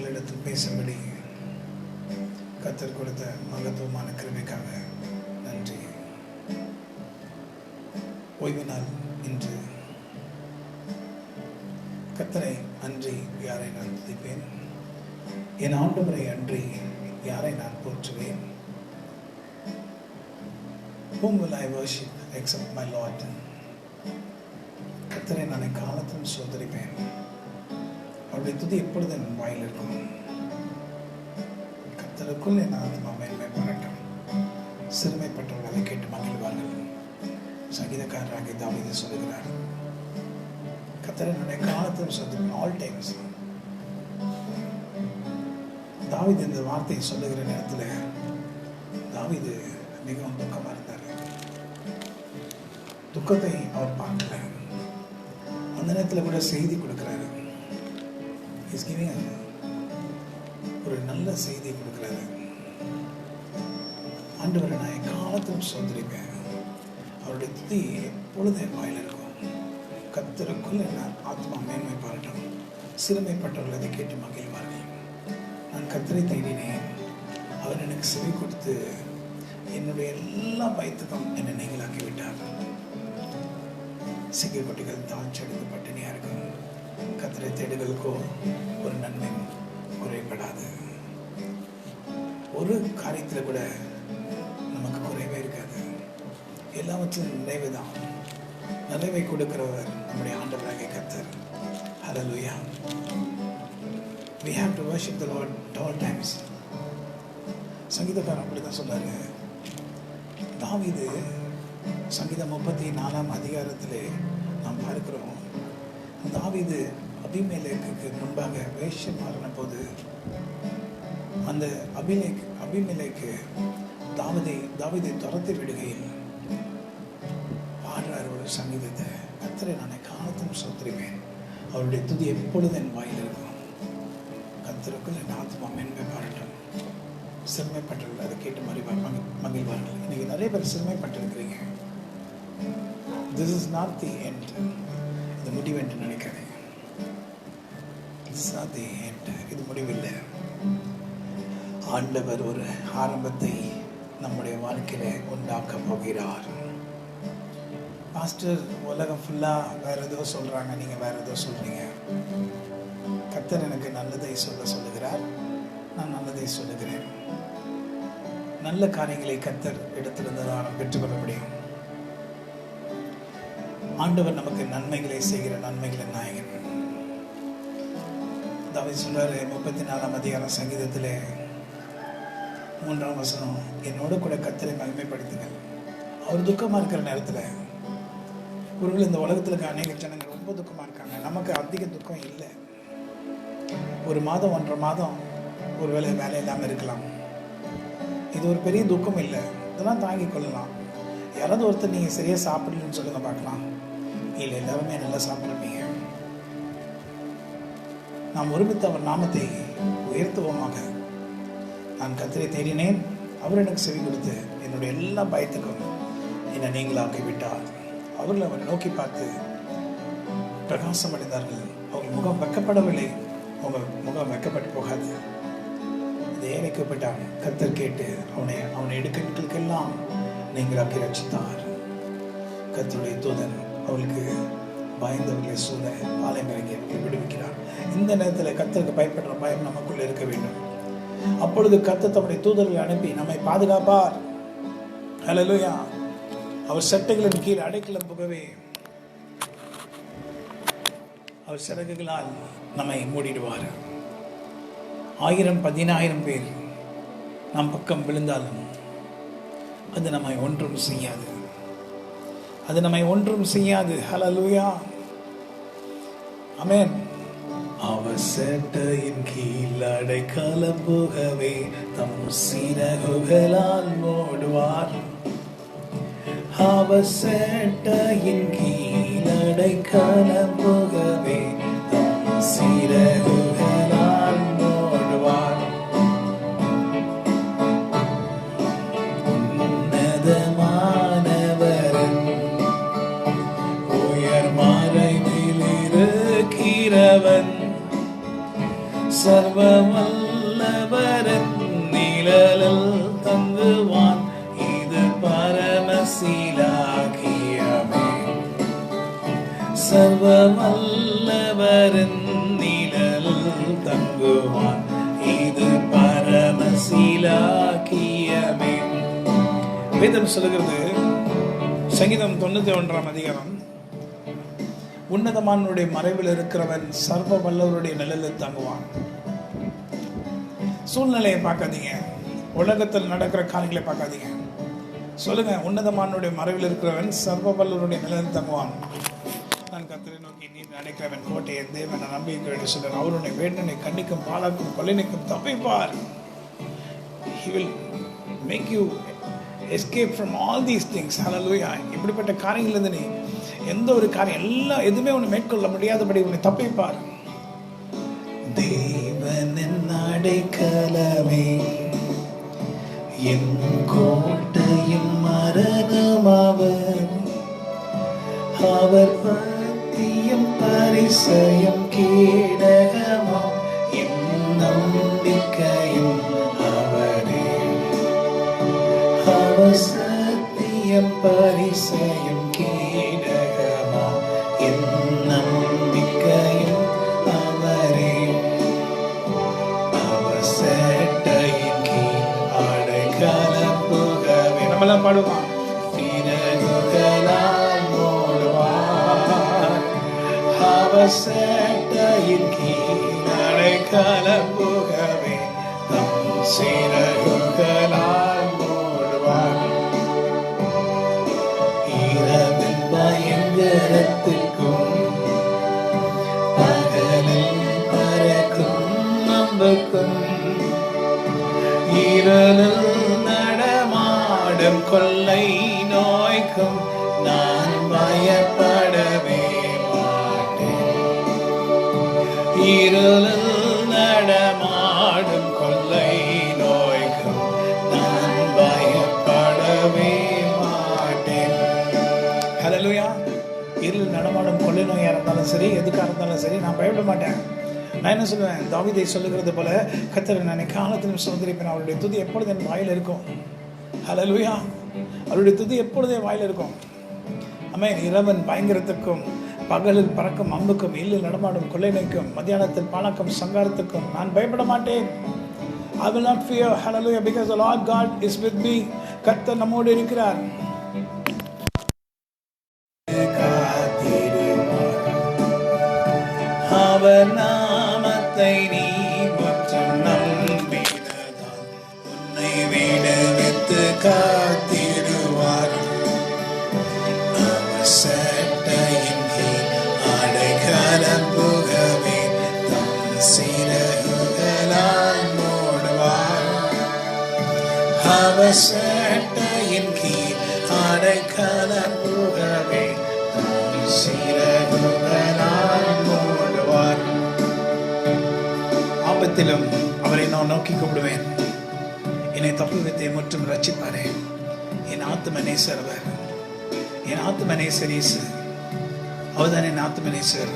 உங்களிடத்தில் பேசும்படி கர்த்தர் கொடுத்த மகத்துவமான கிருபைக்காக நன்றி. ஓய்வு நாள் இன்று. கர்த்தரை அன்றி யாரை நான் துதிப்பேன்? என் ஆண்டவரை அன்றி யாரை நான் போற்றுவேன்? Whom will I worship except my Lord? கர்த்தரை நான் காலத்திலும் சோதரிப்பேன். அவருடைய துதி எப்பொழுது என் வாயில் இருக்கும். கர்த்தருக்குள் என் ஆத்மா மேன்மை பாராட்டும். சிறுமைப்பட்டவர்கள் அதை கேட்டு மகிழ்வார்கள். சங்கீதக்காரராகிய தாவீது சொல்லுகிறார், கர்த்தரை என்னுடைய காலத்திலும் சோதரிப்பேன். All times. தாவீது இந்த வார்த்தையை சொல்லுகிற நேரத்தில் தாவீது மிகவும் துக்கமாக இருந்தார். துக்கத்தை அவர் பார்க்கல. அந்த நேரத்தில் கூட செய்தி கொடுக்கிறாரு. ஒரு நல்ல செய்தியை கொடுக்கிறாரு. ஆண்டவரை நான் காலத்திலும் சோதரிப்பேன். அவருடைய துதி எப்பொழுது என் வாயில் இருக்கும். கர்த்தருக்குள் என்ன ஆத்மா மேன்மை பாராட்டும். சிறுமைப்பட்டவர்கள் அதை கேட்டு மகிழ்வார்கள். நான் கர்த்தரை தேடினேன். அவர் எனக்கு செவி கொடுத்து என்னுடைய எல்லா பயத்துக்கும் என்னை நீங்களாக்கி விட்டார். சிங்கக்குட்டிகள் தாழ்ச்செடுத்து பட்டினியா இருக்கும். கர்த்தரை தேடுகளுக்கோ ஒரு நன்மை குறைபடாது. ஒரு காரியத்தில் கூட நமக்கு குறைவே இருக்காது. எல்லாவற்றிலும் நிறைவுதான். நிறைவை கொடுக்கிறவர் நம்முடைய ஆண்டவராகிய கர்த்தர். ஹல்லேலூயா. We have to worship the Lord at all times. சங்கீதக்காரன் அப்படிதான் சொன்னாரு. தாவீது சங்கீதம் 34 அதிகாரத்திலே நாம் பார்க்கிறோம். தாவீது அபிமெலேக்குக்கு முன்பாக வேஷம் மாறின போது அந்த அபிமெலேக்கு தாவீதை துரத்தி விடுகையில் பாடுறார் ஒரு சங்கீதத்தை. கர்த்தரை நான் காலத்தும் சோதரிப்பேன். அவருடைய துதி எப்பொழுது என் வாயில் இருக்கும். கர்த்தருக்குள் என் ஆத்மா மேன்மை பாராட்டும். சிறுமைப்பட்டவர்கள் அதை கேட்டு மகிழ்வார்கள். இன்னைக்கு நிறைய பேர் சிறுமைப்பட்டிருக்கிறீங்க. This is not the end. இது முடிவு என்று நினைக்கிறேன். This is not the end. இது முடிவில்லை. ஆண்டவர் ஒரு ஆரம்பத்தை நம்முடைய வாழ்க்கையில உண்டாக்க போகிறார். பாஸ்டர், உலகம் ஃபுல்லா வேற ஏதோ சொல்றாங்க, நீங்க வேற ஏதோ சொல்றீங்க. கர்த்தர் எனக்கு நல்லதை சொல்லுகிறார். நான் நல்லதை சொல்லுகிறேன். நல்ல காரியங்களை கர்த்தர் இடத்திலிருந்து நாம் பெற்றுக்கொள்ள முடியும். ஆண்டவர் நமக்கு நன்மைகளை செய்கிற நன்மைகளின் நாயகன். தாவீது சொல்றாரு 34 அதிகாரம் சங்கீதத்திலே 3ஆம் வசனம், என்னோட கூட கர்த்தரை மகிமைப்படுத்துங்கள். அவர் துக்கமா இருக்கிற நேரத்தில், ஒருவேளை இந்த உலகத்தில் இருக்க அநேக ஜனங்கள் ரொம்ப துக்கமா இருக்காங்க. நமக்கு அதிக துக்கம் இல்லை. ஒரு மாதம் 1.5 மாதம் ஒருவேளை வேலை இல்லாமல் இருக்கலாம். இது ஒரு பெரிய துக்கம் இல்லை. இதெல்லாம் தாங்கிக் கொள்ளலாம். யாராவது ஒருத்தர் நீங்கள் சரியாக சாப்பிடலன்னு சொல்லுங்க பார்க்கலாம். இல்லை, எல்லாருமே நல்லா சாப்பிட்ருப்பீங்க. நாம் ஒருமித்த அவர் நாமத்தை உயர்த்துவோமாக. நான் கர்த்தரை தேடினேன், அவர் எனக்கு செவி கொடுத்து என்னுடைய எல்லா பயத்துக்கும் என்னை நீங்களாக்கி விட்டார். அவர்கள் அவரை நோக்கி பார்த்து பிரகாசம் அடைந்தார்கள். அவர்கள் முகம் வெக்கப்படவில்லை. உங்கள் முகம் வெக்கப்பட்டு போகாது. ஏழை கூப்பிட்டான். கர்த்தர் கேட்டு அவனை எடுக்கிறதுக்கெல்லாம் நீங்களாக்கி ரட்சித்தார். கர்த்தருடைய தூதன் அவளுக்கு பயந்தவர்களை சூழ ஆலயம் இறங்கி அவர்களை விடுவிக்கிறார். இந்த நேரத்தில் கர்த்தருக்கு பயப்படுற பயம் நமக்குள்ள இருக்க வேண்டும். அப்பொழுது கர்த்தர் தம்முடைய தூதர்களை அனுப்பி நம்மை பாதுகாப்பார். ஹல்லேலூயா. அவர் சட்டைகளின் கீழ் அடைக்கலம் புகவே அவர் சிறகுகளால் நம்மை மூடிடுவார். 1000-10,000 பேர் நம் பக்கம் விழுந்தாலும் அது நம்மை ஒன்றும் செய்யாது. அது நம்மை ஒன்றும் செய்யாது. ஹல்லேலூயா. ஆமென். அவர் சட்டையின் கீழ் அடைக்கலம் புகவே தம் சிறகுகளால் மூடுவார். அவர் சட்டையின் கீழ் அடைக்கலம் புகவே தம் சிறகுகளால் மூடுவார். உன்னதமானவரன் உயர் மறைவில் இருக்கிறவன் சர்வ சர்வ வல்லவரின் நிழலில் தங்குவான், இது பரமசீலாகியமே. சர்வ வல்லவரின் நிழலில் தங்குவான், இது பரமசீலாகியமே. வேதம் சொல்லுகிறது, சங்கீதம் 91 அதிகாரம், உன்னதமானுடைய மறைவில் இருக்கிறவன் சர்வ வல்லவருடைய நிழலில் தங்குவான். சூழ்நிலையை பார்க்காதீங்க, உலகத்தில் நடக்கிற காரியங்களை பார்க்காதீங்க. சொல்லுங்க, உன்னதமானுடைய மறைவில் இருக்கிறவன் சர்வ வல்லவருடைய நிழலில் தங்குவான். நான் கர்த்தரை நோக்கி நீ அடைக்கிறவன் கோட்டையை தேவன் நம்பிக்கை சொல்றேன். அவருடைய வேடனை கண்ணிக்கும் பாலாக்கும் கொள்ளைக்கும் தப்பிப்பார். He will make you escape from all these things. Hallelujah. இப்படிப்பட்ட காரியங்களிலிருந்து நீ எந்த ஒரு காரியம் எதுவுமே உன்னை மேற்கொள்ள முடியாதபடி உன்னை தப்பிப்பார். தேவனின் அடைக்கலமே, என் கோட்டையின் மரணம் அவர் பத்தியம் பரிசயம் கேடகமாம், என் நம்பிக்கையும் அவரே. அவர் சத்தியம் பரிசயம் கேடகமாம், என் நம்பிக்கையும் அவரே. அவர் சேட்டையின் கீழ் அடைக்கலம் புகவே. நம்மளாம் பாடுவான். அவர் சேட்டையின் கீழ் அடைக்கலம் புகவே, தம் சிறகுகளால் மூடுவார். இரவின் பயங்கரத்திற்கும் பகலில் பறக்கும் அம்புக்கும், இரவில் நடமாடும் கொள்ளை நோய்க்கும் நான் பயப்படவே மாட்டேன். இருளில் நடமாடும் கொள்ளை நோய்க்கும் நான் பயப்படவே மாட்டேன். ஹல்லேலூயா. இருளில் நடமாடும் கொள்ளை நோயா இருந்தாலும் சரி, எதுக்காக இருந்தாலும் சரி, நான் பயப்பட மாட்டேன். நான் என்ன சொல்லுவேன், தாவீதை சொல்லுகிறது போல, கர்த்தரை நான் காலத்திலும் சுதந்திரிப்பேன். அவருடைய துதி எப்பொழுது என் வாயில் இருக்கும். ஹல்லேலூயா. அவருடைய துதி எப்பொழுதே வாயில் இருக்கும். ஆமென். இரவன் பயங்கரத்துக்கும் பகலில் பறக்கும் அம்புக்கும் இல்லில் நடமாடும் கொள்ளை நோய்க்கும் மத்தியானத்தில் பாலக்கும் சங்காரத்துக்கும் நான் பயப்பட மாட்டேன். I will not fear. Hallelujah. Because the Lord God is with me. கர்த்தர் நம்மோடு இருக்கிறார். அவர் நாமத்தை நீ மற்றும் நம்பினதால் உன்னை விடுவித்து காத்திடுவார். அவர் சேட்டையின் கீழ் அடைக்கலம் புகவே, தம் சிறகுகளால் மூடுவார். அவர் சேட்டையின் கீழ் அடைக்கலம் புகவே, தம் சிறகுகளால் மூடுவார். ஆபத்திலும் அவரை நான் நோக்கி கூப்பிடுவேன். என்னை தப்புவித்தை முற்றும் ரட்சிப்பாரே. என் ஆத்தும நேசர் அவர். என் ஆத்தும நேசர் இயேசு. அவர்தான் என் ஆத்தும நேசர்.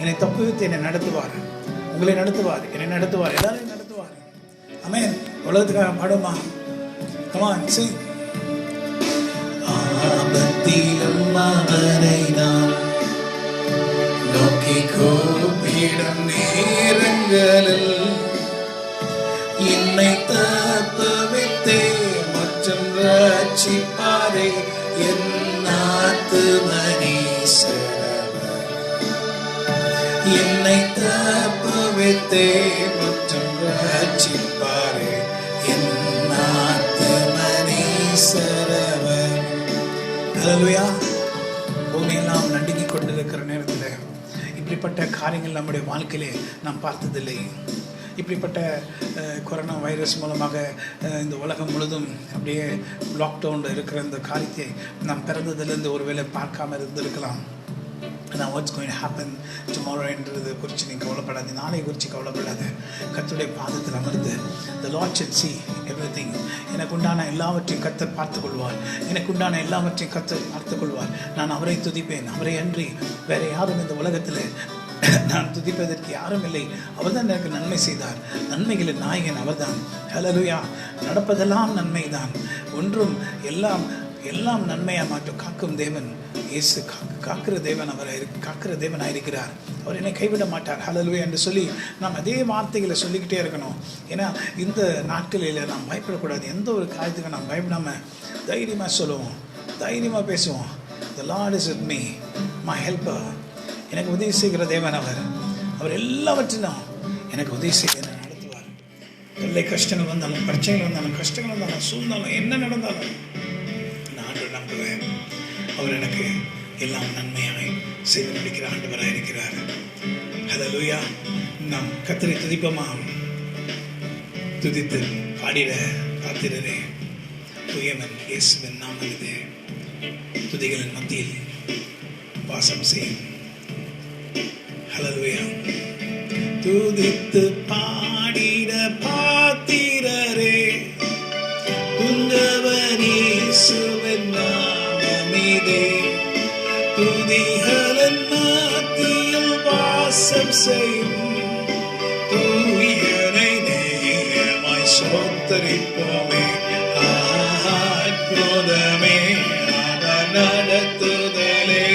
என்னை தப்புவித்து என்னை நடத்துவார். உங்களை நடத்துவார், என்னை நடத்துவார், எல்லாரையும் நடத்துவார். ஆமென். உலகத்துக்காக பாடுமா? Come on, sing. ஆபத்திலும் அவரை நான் நோக்கி கூப்பிடும் நேரங்களில் என்னை தப்புவித்தே மற்றும் ரட்சிப்பாரே. என் ஆத்தும நேசர் என்னை தப்புவித்தே மற்றும் ரட்சிப்பாரே. என் ஆத்தும நேசர். ஹல்லேலூயா. பூமியெல்லாம் நடுங்கிக் கொண்டிருக்கிற நேரத்தில் இப்படிப்பட்ட காரியங்கள் நம்முடைய வாழ்க்கையிலே நாம் பார்த்ததில்லை. இப்படிப்பட்ட கொரோனா வைரஸ் மூலமாக இந்த உலகம் முழுதும் அப்படியே லாக்டவுனில் இருக்கிற இந்த காரியத்தை நாம் பிறந்ததுலேருந்து ஒருவேளை பார்க்காம இருந்திருக்கலாம். நான் what's going to happen tomorrow என்றது குறித்து நீ கவலைப்படாது, நாளை குறித்து கவலைப்படாது. கர்த்தருடைய பாதத்தில் அமர்ந்து the Lord shall see everything. எனக்கு உண்டான எல்லாவற்றையும் கர்த்தர் பார்த்துக்கொள்வார். எனக்கு உண்டான எல்லாவற்றையும் கர்த்தர் பார்த்துக்கொள்வார். நான் அவரை துதிப்பேன். அவரை அன்றி வேற யாரும் இந்த உலகத்தில் நான் துதிப்பதற்கு யாரும் இல்லை. அவர்தான் எனக்கு நன்மை செய்தார். நன்மைகளின் நாயகன் அவர்தான். ஹல்லேலூயா. நடப்பதெல்லாம் நன்மைதான். ஒன்றும் எல்லாம் எல்லாம் நன்மையாக மாற்றும் காக்கும் தேவன் இயேசு. காக்கிற தேவன் காக்கிற தேவனாக இருக்கிறார். அவர் என்னை கைவிட மாட்டார். ஹல்லேலூயா என்று சொல்லி நாம் அதே வார்த்தைகளை சொல்லிக்கிட்டே இருக்கணும். ஏன்னா இந்த நாட்களில் நாம் பயப்படக்கூடாது. எந்த ஒரு காரியத்துக்கும் நாம் பயப்படாமல் தைரியமாக சொல்லுவோம், தைரியமாக பேசுவோம். The Lord is with me, my helper. எனக்கு உதவி செய்கிற தேவன் அவர் எல்லாவற்றிலும் எனக்கு உதவி செய்ய நடத்துவார். தொல்லை கஷ்டங்கள் வந்தாலும், பிரச்சனைகள் வந்தாலும், கஷ்டங்கள் வந்தாலும், சூழ்ந்தாலும், என்ன நடந்தாலும் நான் நம்புவேன். அவர் எனக்கு எல்லாம் நன்மையாய் செய்து முடிக்கிற ஆண்டவராக இருக்கிறார். ஹல்லேலூயா. நாம் கர்த்தரை துதிப்போமா? துதித்து பாடிட காத்திரரே, துயவன் இயேசுவின் நாமத்திலே துதிகளின் மத்தியில் வாசம் செய்யும். ஹல்லேலூயா. துதித்து பாடிட பாத்திரரே, துந்தவர் இயேசுவின் நாமமிதே. துதிகளின் மத்தியில் வாசம் செய்யும் தூயனை நேயமாய் சோத்தரிப்போமே. அற்புதமே அவர் நடத்துதலே,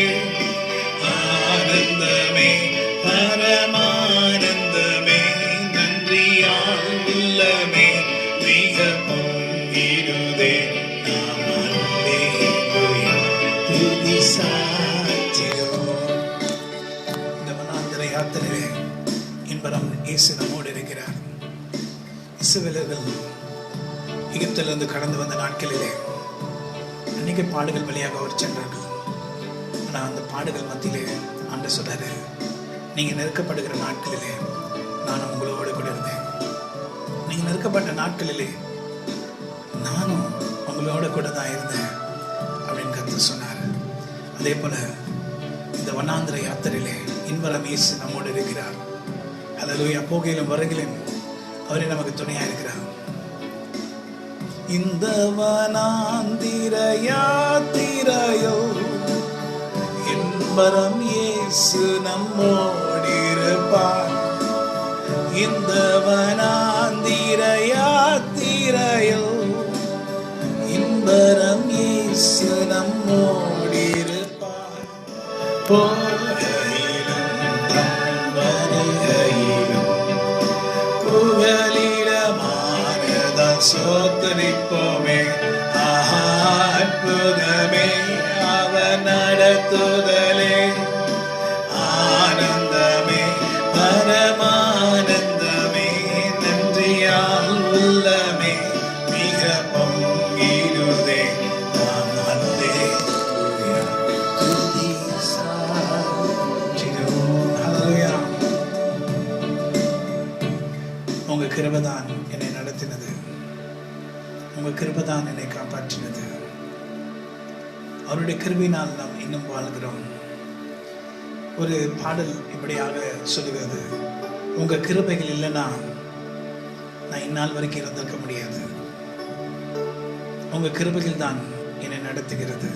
ஆனந்தமே பரமானந்தமே, நன்றியால் உள்ளமே மிக பொங்கிடுதே. நாம் அல்லேலூயா துதி சாற்றிடுவோம். இந்த வனாந்திர யாத்திரையிலே இன்பரம் இயேசு நம்மோடு இருக்கிறார். இஸ்ரவேலர்கள் எகிப்திலிருந்து கடந்து வந்த நாட்களிலே அநேக பாடுகள் வழியாக அவர் சென்றார்கள். ஆனால் அந்த பாடுகள் மத்தியிலே ஆண்டவர் சொல்றாரு, நீங்க நெருக்கப்படுகிற நாட்களிலே நானும் உங்களோடு கூட இருந்தேன். நீங்க நெருக்கப்பட்ட நாட்களிலே நானும் உங்களோட கூட தான் இருந்தேன் அப்படின்னு கர்த்தர் சொன்னார். அதே போல இந்த வனாந்திர யாத்திரையிலே இன்பரம் இயேசு நம்மோடு இருக்கிறார். ஹல்லேலூயா. போகையிலும் வருகிலும் அவரே நமக்கு துணையா இருக்கிறார். இந்த வனாந்திர யாத்திரையோ இன்பரம் இயேசு நம்மோடிருப்பார். இந்த வனாந்திர யாத்திரையோ இன்பரம் இயேசு நம்மோடிருப்பார். போகையிலும் வருகையிலும் புகலிடமானதால் சோத்தரிப்போமே. அற்புதமே அவர் நடத்துதலே, ஆனந்தமே பரமானந்தமே, நன்றியால் உள்ளமே மிக பொங்கிடுதே. நாம் அல்லேலூயா துதி சாற்றிடுவோம். ஹல்லேலூயா. உங்க கிருபைதான் என்னை நடத்தினது. உங்க கிருபைதான் என்னை காப்பாற்றினது. அவருடைய கிருபையினால் நாம் இன்னும் வாழ்கிறோம். ஒரு பாடல் இப்படியாக சொல்லுகிறது, உங்க கிருபைகள் இல்லைன்னா நான் இந்நாள் வரைக்கும் இருந்திருக்க முடியாது. உங்க கிருபைகள் தான் என்னை நடத்துகிறது.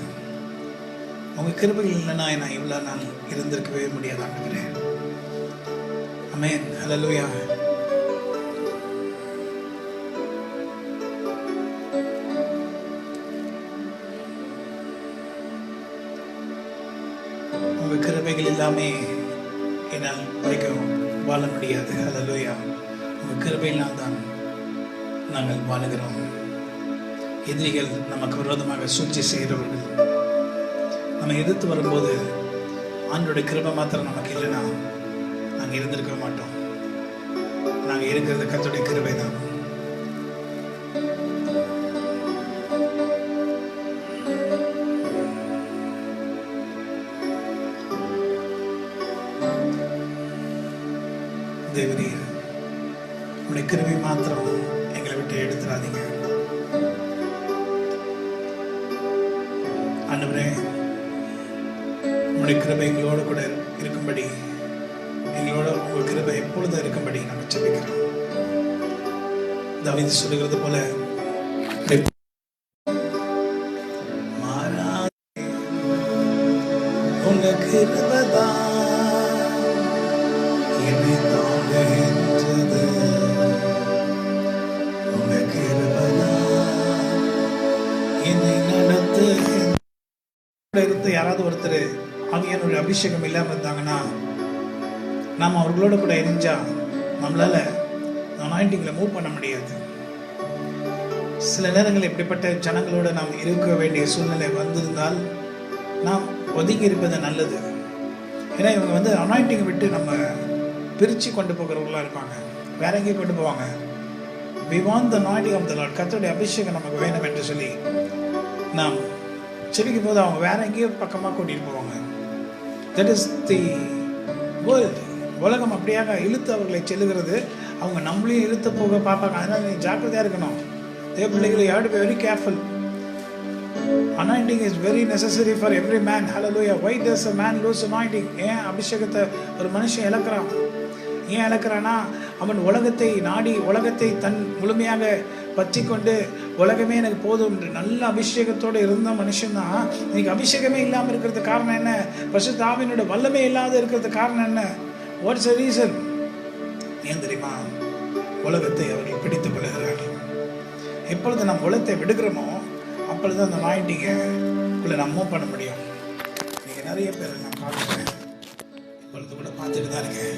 உங்க கிருபைகள் இல்லைன்னா நான் இவ்வளவு நாள் இருந்திருக்கவே முடியாது ஆண்டவரே. ஆமென். ஹல்லேலூயா. உங்க கிருபைகள் இல்லாமே என்னால் வரைக்கும் வாழ முடியாது. ஹல்லேலூயா. உங்க கிருபையினால் தான் நாங்கள் வாழுகிறோம். எதிரிகள் நமக்கு விரோதமாக சூழ்ச்சி செய்கிறவர்கள் நம்ம எதிர்த்து வரும்போது ஆண்டோட கிருபை மாத்திரம் நமக்கு இல்லைன்னா நாங்கள் இருந்திருக்க மாட்டோம். நாங்கள் இருக்கிறது கர்த்தருடைய கிருபை தான். தேவரீர் உடைய கிருபை மாத்திரம் எங்களை விட்டு எடுத்துடாதீங்க ஆண்டவரே. உடைய கிருபை எங்களோடு கூட இருக்கும்படி, எங்களோட உங்கள் கிருபை எப்பொழுதும் இருக்கும்படி நாங்கள் ஜெபிக்கிறோம். தாவீது சொல்லுகிறது போல மாறாதே உங்க கிருபைதான் ஒருத்தர் ஆவியானுடைய அபிஷேகம் இல்லாமல் இருந்தாங்கன்னா நாம் அவர்களோட கூட இணைஞ்சா நம்மளால அனாயிண்டிங்ல மூவ் பண்ண முடியாது. சில நேரங்கள் இப்படிப்பட்ட ஜனங்களோட நாம் இருக்க வேண்டிய சூழ்நிலை வந்திருந்தால் நாம் ஒதுங்கி இருப்பது நல்லது. ஏன்னா இவங்க அனாயிண்டிங்கை விட்டு நம்ம பிரித்து கொண்டு போகிறவர்களாக இருப்பாங்க, வேற எங்கேயும் கொண்டு போவாங்க. We want the anointing of the Lord. கர்த்தருடைய அபிஷேகம் நமக்கு வேணும் என்று சொல்லி நாம் செபிக்கும் போது அவங்க வேற எங்கேயோ பக்கமாக கூட்டிகிட்டு போவாங்க. That is the world. உலகம் அப்படியாக இழுத்து அவர்களை செல்லுகிறது. அவங்க நம்மளையும் இழுத்து போக பார்ப்பாங்க. அதனால் நீ ஜாக்கிரதையாக இருக்கணும். தேவ பிள்ளைகளை you have to be very careful. Anointing is very necessary for every man. Hallelujah. Why does a man lose anointing? ஏன் அபிஷேகத்தை ஒரு மனுஷன் இழக்கிறான்? ஏன் இழக்கிறானா, அவன் உலகத்தை நாடி உலகத்தை தன் முழுமையாக பற்றி கொண்டு உலகமே எனக்கு போதும் நல்ல அபிஷேகத்தோடு இருந்த மனுஷன்தான் இன்னைக்கு அபிஷேகமே இல்லாமல் இருக்கிறது காரணம் என்ன? பரிசுத்த ஆவியினுடைய வல்லமே இல்லாத இருக்கிறது காரணம் என்ன? What's the reason? ஏன் தெரியுமா? உலகத்தை அவர்கள் பிடித்துக் கொள்கிறார்கள். எப்பொழுது நம்ம உலகத்தை விடுகிறோமோ அப்பொழுது அந்த அனாயிண்டிங்குள்ள நம்ம மூவ் பண்ண முடியும். நீங்கள் நிறைய பேர் நான் பார்க்குறேன், இப்பொழுது கூட பார்த்துட்டு தான் இருக்கேன்.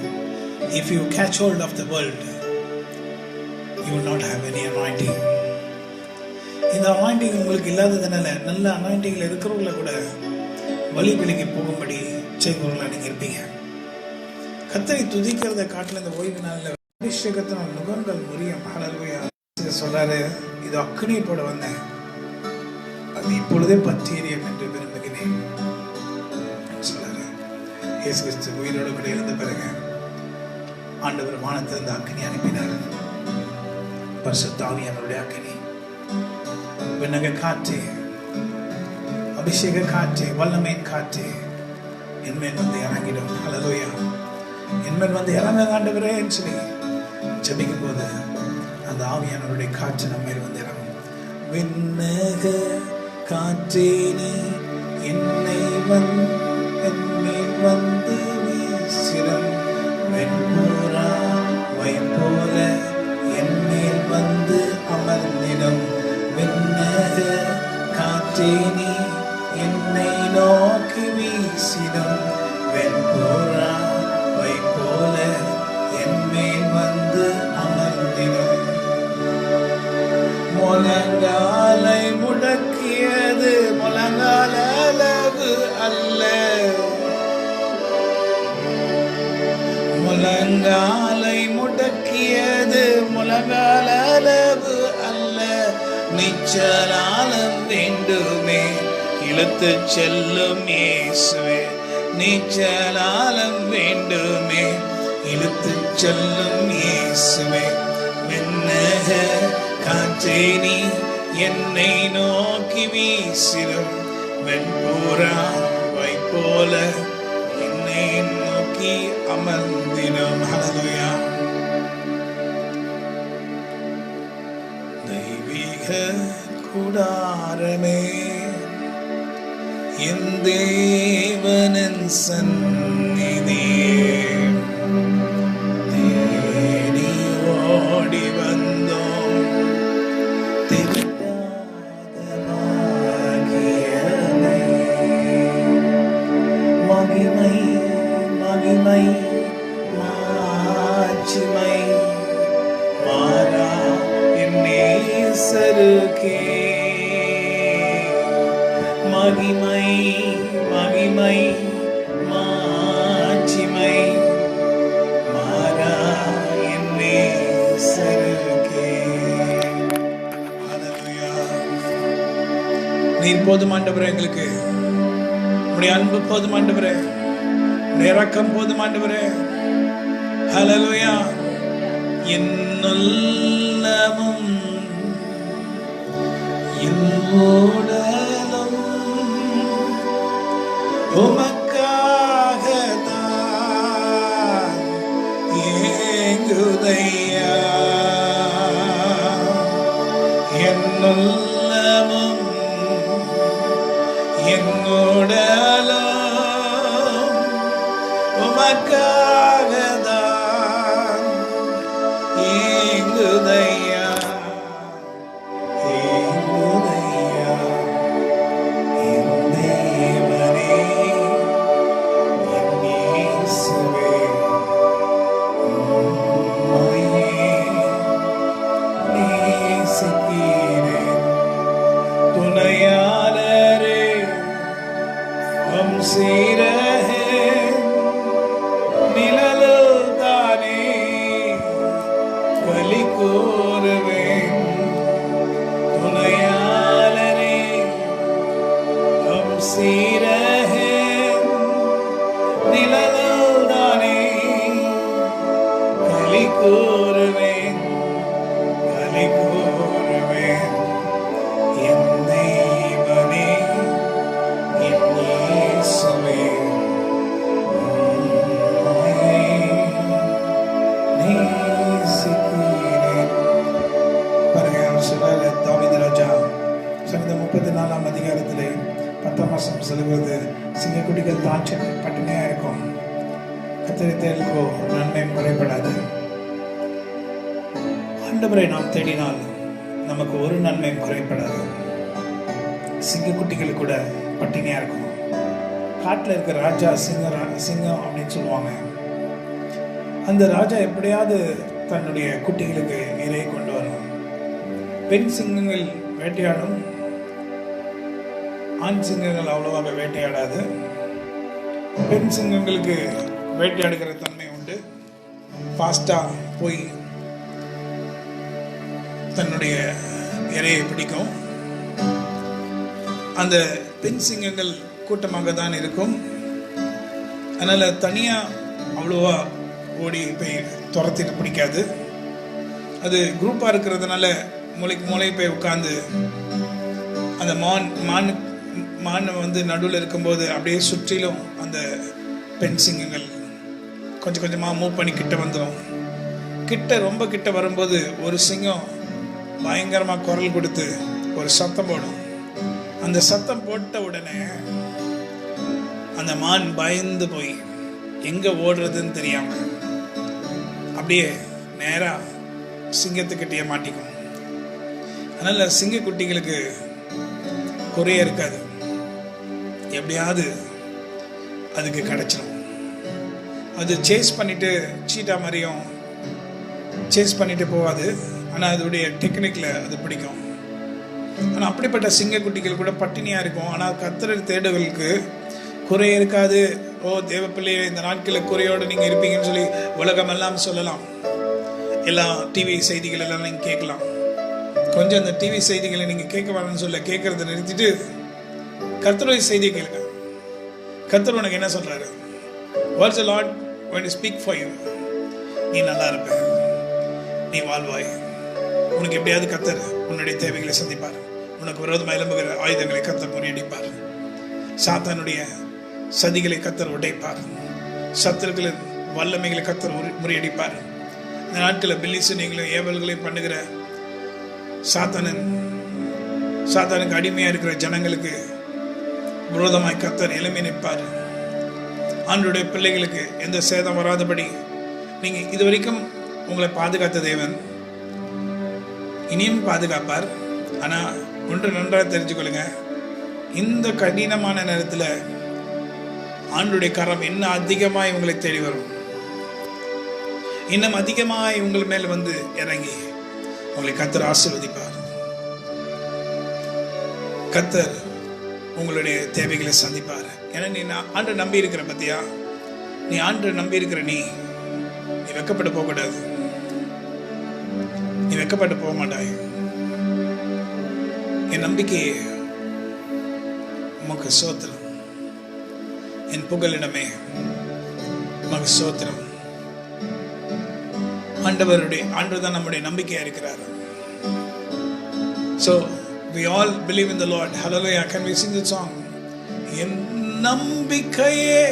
If you catch hold of the world, you will not have any anointing. இந்த அனாயிண்டிங் உங்களுக்கு இல்லாததுனால நல்ல அனாயிண்டிங்கில் இருக்கிறவங்கள கூட வழி விலகி போகும்படி செய்கிறவங்களா நீங்கள் இருப்பீங்க. கர்த்தரை துதிக்கிறத காட்டில் இந்த ஓய்வு நாளில் அபிஷேகத்தினால் நுகங்கள் முறியும். ஹல்லேலூயா சொல்றாரு, இது அக்கினியை போட வந்தேன், அது இப்பொழுதே பற்றி எரியும் என்று விரும்புகிறேன் சொல்றாரு. இயேசு கிறிஸ்து உயிரோடு கூட இருந்த பிறகு ஆண்டவர் வானத்திலிருந்து அக்கினி அனுப்பினார். பரிசுத்த ஆவியானவருடைய அக்கினி, விண்ணக காற்று, அபிஷேக காற்று, வல்லமையின் காற்று என்மேல் இறங்கிடும். ஹல்லேலூயா. என்மேல் இறங்க ஆண்டவரேன்னு சொல்லி ஜெபிக்கும் போது அந்த ஆவியானவருடைய காற்று நம்ம மேல் இறங்கும். விண்ணக காற்றே நீ என்னை என்மேல் வீசிடும், வெண்புறா வைப்போல என்மேல் அமர்ந்திடும். விண்ணக காற்றே நீ என்னை நோக்கி வீசிடும், வெண்புறா வைப்போல என்மேல் அமர்ந்திடும். முழங்காலை முடக்கியது முழங்கால அளவு அல்ல, முழங்காலை முடக்கியது முழங்கால அளவு அல்ல, நீச்சலாலம் வேண்டுமே இழுத்து செல்லும் இயேசுவே, நீச்சலாலம் வேண்டுமே இழுத்து செல்லும் இயேசுவே. விண்ணக காற்றே நீ என்னை நோக்கி வீசிடும், வெண்புறா வைப்போல என்னை நோக்கி அமர்ந்திடும். ஹல்லேலூயா. தெய்வீக கூடாரமே என் தேவனின் சந்நிதியே, தேடி ஓடி வந்தோம் மகிமை மகிமை மாட்சிமை மாறா என் நேசருக்கே, மகிமை மகிமை மாட்சிமை மாறா என் நேசருக்கே. ஹல்லேலூயா. நீர் போதும் ஆண்டவரே, எங்களுக்கு உம்முடைய அன்பு போதும் ஆண்டவரே, உம்முடைய இரக்கம் போதும் ஆண்டவரே. ஹல்லேலூயா. என்னுள்ளமும் என் உடலும் உமக்காகத்தான் ஏங்குதையா, என்னுள்ளமும் என் உடலும் உமக்காகத்தான் ஏங்குதையா, ஏங்குதையா. என் தேவனே கூறுவேன். துணையாளரே சீரகே நிழல்தானே களி கூறுவேன், களி கூறுவேன். என் தேவனே, என் இயேசுவே, உம்மை நேசிக்கிறேன். பாருங்க, அவர் சொல்றாரு, தாவீது ராஜா சங்கீதம் 34ஆம் அதிகாரத்திலே 10ஆம் வசனம் சொல்லுகிறது, சிங்கக்குட்டிகள் தாட்சி பட்டினியா இருக்கும், கர்த்தரை தேடுங்கோ நன்மையும் குறைபடாது. ஆண்டவரை நாம் தேடினால் நமக்கு ஒரு நன்மையும் குறைபடாது. சிங்கக்குட்டிகள் கூட பட்டினியா இருக்கும். காட்டில் இருக்கிற ராஜா சிங்கம் அப்படின்னு சொல்லுவாங்க. அந்த ராஜா எப்படியாவது தன்னுடைய குட்டிகளுக்கு இரையை கொண்டு வரும். பெண் சிங்கங்கள் வேட்டையாடும், ஆண் சிங்கங்கள் அவ்வளவாக வேட்டையாடாது. பெண் சிங்கங்களுக்கு வேட்டையாடுகிற தன்மை உண்டு. ஃபாஸ்டா போய் தன்னுடைய இரையை பிடிக்கும். அந்த பெண் சிங்கங்கள் கூட்டமாக தான் இருக்கும். அதனால தனியா அவ்வளவா ஓடி போய் துரத்திட்டு பிடிக்காது. அது குரூப்பா இருக்கிறதுனால மூளைக்கு மூளை போய் உட்கார்ந்து அந்த மான் வந்து நடுவில் இருக்கும்போது அப்படியே சுற்றிலும் அந்த பெண் சிங்கங்கள் கொஞ்சம் கொஞ்சமாக மூவ் பண்ணி கிட்ட வந்துடும். ரொம்ப கிட்ட வரும்போது ஒரு சிங்கம் பயங்கரமாக குரல் கொடுத்து ஒரு சத்தம் போடும். அந்த சத்தம் போட்ட உடனே அந்த மான் பயந்து போய் எங்கே ஓடுறதுன்னு தெரியாம அப்படியே நேராக சிங்கத்துக்கிட்டே மாட்டிக்கும். அதனால சிங்க குட்டிகளுக்கு குறையே இருக்காது, எப்படியாவது அதுக்கு கிடைச்சிடும். அது சேஸ் பண்ணிட்டு சீட்டா மாதிரியும் சேஸ் பண்ணிட்டு போகாது, ஆனால் அதோடைய டெக்னிக்கில் அது பிடிக்கும். ஆனால் அப்படிப்பட்ட சிங்கக்குட்டிகள் கூட பட்டினியாக இருக்கும். ஆனால் கர்த்தரை தேடுகளுக்கு குறை இருக்காது. ஓ தேவ பிள்ளையே, இந்த நாட்களில் குறையோடு நீங்கள் இருப்பீங்கன்னு சொல்லி உலகமெல்லாம் சொல்லலாம். எல்லா டிவி செய்திகள் எல்லாம் நீங்கள் கேட்கலாம். கொஞ்சம் அந்த டிவி செய்திகளை நீங்கள் கேட்க வேணும்னு சொல்ல கேட்கறத நிறுத்திட்டு கர்த்தருடைய செய்தியை கேளுங்க. கர்த்தர் உனக்கு என்ன சொல்றாரு? What's the Lord going to speak for you? நீ நல்லா இருப்ப, நீ வாழ்வாய். உனக்கு எப்படியாவது கர்த்தர் உன்னுடைய தேவைகளை சந்திப்பார். உனக்கு விரோதமாக எழும்புகிற ஆயுதங்களை கர்த்தர் முறியடிப்பார். சாத்தானுடைய சதிகளை கர்த்தர் உடைப்பார். சத்துருக்களின் வல்லமைகளை கர்த்தர் முறியடிப்பார். இந்த நாட்களில் பில்லிசனைகளையும் ஏவல்களையும் பண்ணுகிற சாத்தானுக்கு அடிமையா இருக்கிற ஜனங்களுக்கு விரோதமாய் கர்த்தர் எழும்பி நிற்பார். ஆண்டவருடைய பிள்ளைகளுக்கு எந்த சேதம் வராதபடி நீங்க இதுவரைக்கும் உங்களை பாதுகாத்த தேவன் இனியும் பாதுகாப்பார். ஆனா ஒன்று நன்றாக தெரிஞ்சுக்கொள்ளுங்க, இந்த கடினமான நேரத்தில் ஆண்டவருடைய கரம் இன்னும் அதிகமாய் உங்களை தேடி வரும். இன்னும் அதிகமாய் உங்கள் மேல் வந்து இறங்கி உங்களை கர்த்தர் ஆசீர்வதிப்பார். கர்த்தர் உங்களுடைய தேவைகளை சந்திப்பார். ஏன்னா நீ ஆண்டை நம்பி இருக்கிற பத்தியா, நீ ஆண்டை நம்பி இருக்கிற நீ வெக்கப்பட்டு போக கூடாது. நீ வெக்கப்பட்டு போக மாட்டாய். என் நம்பிக்கையே உமக்கு சோத்திரம், என் புகலிடமே உமக்கு சோத்திரம். ஆண்டவர் தான் நம்முடைய நம்பிக்கையா இருக்கிறார். So we all believe in the Lord. Hallelujah. Can we sing the song? என் நம்பிக்கையே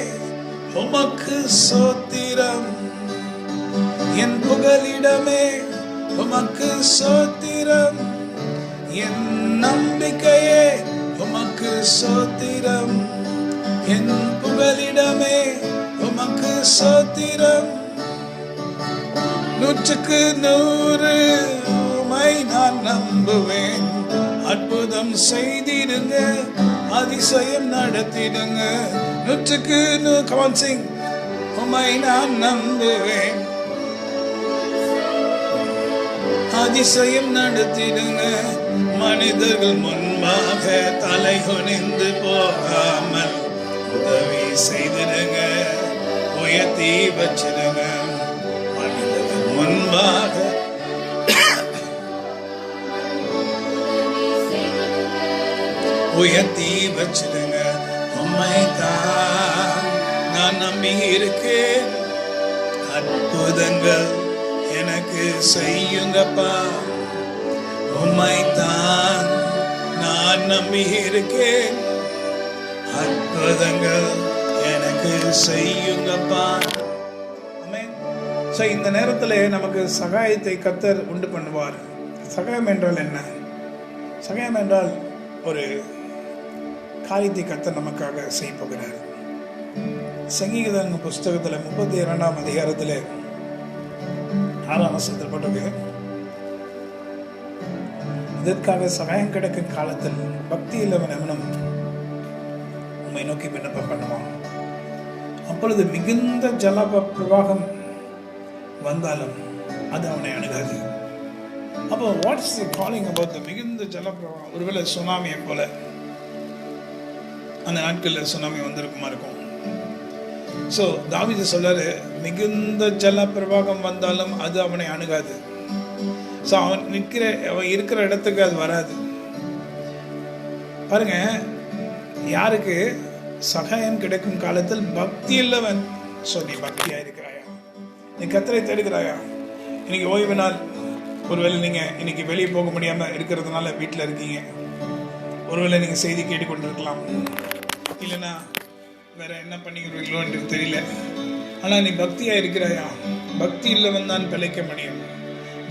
உமக்கு சோத்திரம், என் புகலிடமே உமக்கு சோத்திரம். என் நம்பிக்கையே உமக்கு சோத்திரம், என் புகலிடமே உமக்கு சோத்திரம். 100% உம்மை நான் நம்புவேன். அற்புதம் செய்திடுங்க, அதிசயம் நடத்திடுங்க. 100% come on sing. உம்மை நான் நம்புவேன், அதிசயம் நடத்திடுங்க. மனிதர்கள் முன்பாக தலை குனிந்து போகாமல் உதவி செய்திடுங்க, உயர்த்தி வச்சிடுங்க. மனிதர்கள் முன்பாக உயர்த்தி வச்சிடுங்க. உம்மைத்தான் நான் நம்பி இருக்கேன், அற்புதங்கள் எனக்கு செய்யுங்கப்பா. உம்மைத்தான் நான் நம்பி இருக்கேன், அற்புதங்கள் எனக்கு செய்யுங்கப்பா. இந்த நேரத்தில் நமக்கு சகாயத்தை கர்த்தர் உண்டு பண்ணுவார். சகாயம் என்றால் என்ன? சகாயம் என்றால் ஒரு காரியத்தை கர்த்தர் நமக்காக செய்ய போகிறார். சங்கீத புஸ்தகத்தில் 32ஆம் அதிகாரத்தில் 6ஆம் வசனத்தில் போட்டிருக்கு, இதற்காக சகாயம் கிடைக்கும் காலத்தில் பக்தி இல்லவன் எவனும் உம்மை நோக்கி விண்ணப்பம் பண்ணுவான். அப்பொழுது மிகுந்த ஜல பிரவாகம் வந்தாலும் அது அவனை அணுகாது. அப்போ what's the calling about the மிகுந்த ஜல பிரவாகம்? ஒருவேளை சுனாமியை போல அந்த நாட்களில் சுனாமி வந்திருக்குமா இருக்கும். ஸோ தாவீது சொல்றாரு, மிகுந்த ஜல பிரவாகம் வந்தாலும் அது அவனை அணுகாது. ஸோ அவன் இருக்கிற இடத்துக்கு அது வராது. பாருங்க, யாருக்கு சகாயம் கிடைக்கும் காலத்தில் பக்தி இல்லவன். ஸோ நீ பக்தியா இருக்கிறாயா? நீ கர்த்தரை தேடுகிறாயா? இன்னைக்கு ஓய்வு நாள். ஒருவேளை நீங்க இன்னைக்கு வெளியே போக முடியாம இருக்கிறதுனால வீட்டில் இருக்கீங்க. ஒருவேளை நீங்க செய்தி கேட்டுக்கொண்டிருக்கலாம், இல்லைன்னா வேற என்ன பண்ணிக்கிறீங்களோ என்று தெரியல. ஆனா நீ பக்தியா இருக்கிறாயா? பக்தி இல்லவன் தான் பிழைக்க முடியும்.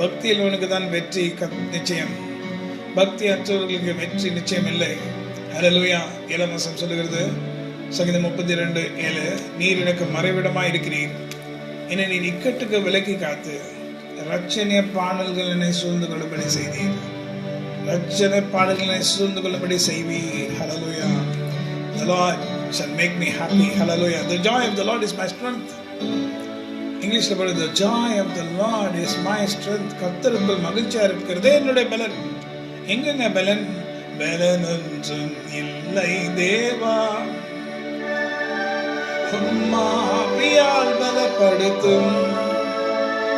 பக்தி இல்லவனுக்கு தான் வெற்றி நிச்சயம். பக்தி அற்றவர்களுக்கு வெற்றி நிச்சயம் இல்லை. ஹல்லேலூயா. 7ஆம் வசனம் சொல்லுகிறது, சங்கீதம் 32:7, நீர் எனக்கு மறைவிடமா இருக்கிறீர், என்னை நீ இக்கட்டுக்கு விலக்கி காத்து ரட்சணிய பாடல்கள் என்னை சூழ்ந்து கொள்ளும்படி செய்தீர். ரட்சணை பாடல்களை சூழ்ந்து கொள்ளும்படி செய்வீர். ஹல்லேலூயா. The Lord shall make me happy. Hallelujah. The joy of the Lord is my strength. இங்கிலீஷ்ல போடு, the joy of the Lord is my strength. கர்த்தருக்குள் மகிழ்ச்சியா இருக்கிறதே என்னுடைய பலன். எங்கங்க பலன்? பலன் ஒன்றும் இல்லை தேவா, உம்மாவியால் பலப்படுத்தும்.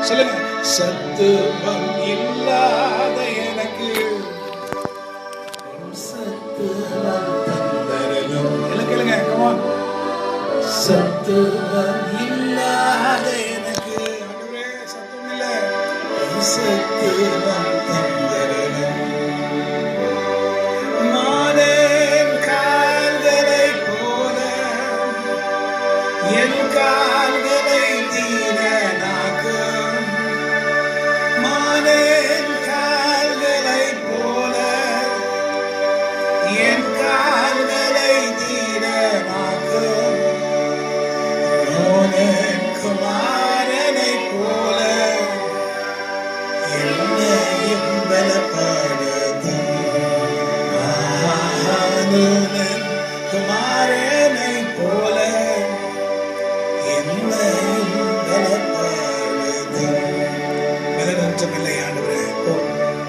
சொல்லுங்க, சத்துவம் இல்லாத எனக்கு சத்துவம் தந்தரலும். கேளுங்க, come on. சத்துவம் இல்லாத எனக்கு, ஆண்டவரே சத்துவம் இல்லை, சத்துவம் தந்தரலும். மானேன் கால்களை போல என் கால்களை தீரனாக்கும். மானேன் கால்களை போல என் கால்களை தீரனாக்கும். மோனேன் குமாரனை போல என்னையும் பலப்படுத்தும். மோனேன் குமாரனை போல என்னையும் பலப்படுத்தும். பலன் ஒன்றுமில்லை ஆண்டவரே.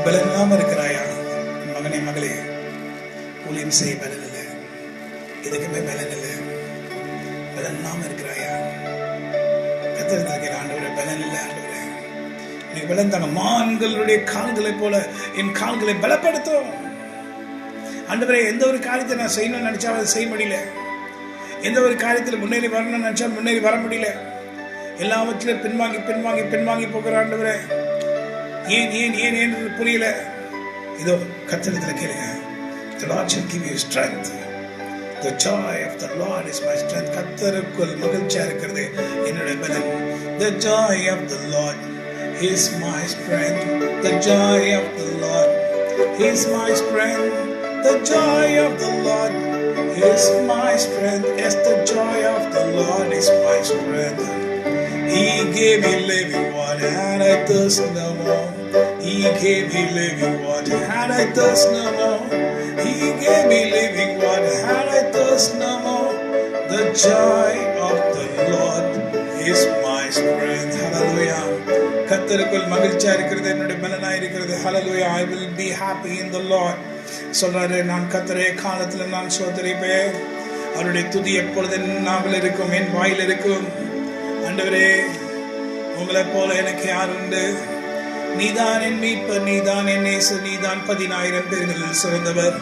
பலன் இல்லாம இருக்கிறாயா? மகனே மகளே, ஊழியம் செய்ய பலன் இல்லை, எதுக்குமே பலன் இல்லை. பலன் இல்லாம இருக்கிறாயா? கத்திருக்கிற ஆண்டவரே, பலன் இல்லை ஆண்டவரே, நீங்க பலன் தாங்க. மான்களுடைய கால்களை போல என் கால்களை பலப்படுத்தும். ஆண்டவரே, எந்த ஒரு காரியத்தை நான் செய்யணும்னு நினைச்சா அதை செய்ய முடியல. எந்த ஒரு காரியத்தில் முன்னேறி வரணும்னு நினைச்சா முன்னேறி வர முடியல. எல்லாவற்றிலும் பின்வாங்கி பின்வாங்கி பின்வாங்கி போகிற ஆண்டவரே, ஏன் ஏன் ஏன் ஏன் புரியல. இதோ கர்த்தரிடத்தில் கேளுங்க. The Lord shall give you strength. The joy of the Lord is my strength. கர்த்தருக்குள் மகிழ்ச்சியா இருக்கிறது என்னுடைய பலன். The joy of the Lord is my strength. The joy of the Lord is my strength. The joy of the Lord is my strength. Yes, the joy of the Lord is my strength. He gave me living water and I thirst no more. He gave me living water and I thirst no more. He gave me living water and I thirst no more. The joy of the Lord is my strength. Hallelujah. கர்த்தருக்குள் மகிழ்ச்சியா இருக்கிறது என்னுடைய பலனாய் இருக்கிறது. Hallelujah. I will be happy in the Lord. சொல்றாரு, நான் கர்த்தரை காலத்துல நான் சோதரிப்பேன். அவருடைய துதி எப்பொழுது என் நாவில் இருக்கும், என் வாயில் இருக்கும். ஆண்டவரே, உங்களை போல எனக்கு யார் உண்டு? நீதான் என் மீட்பர், நீதான் என் நேசர், நீதான் 10,000 பேர்களில் சிறந்தவர்.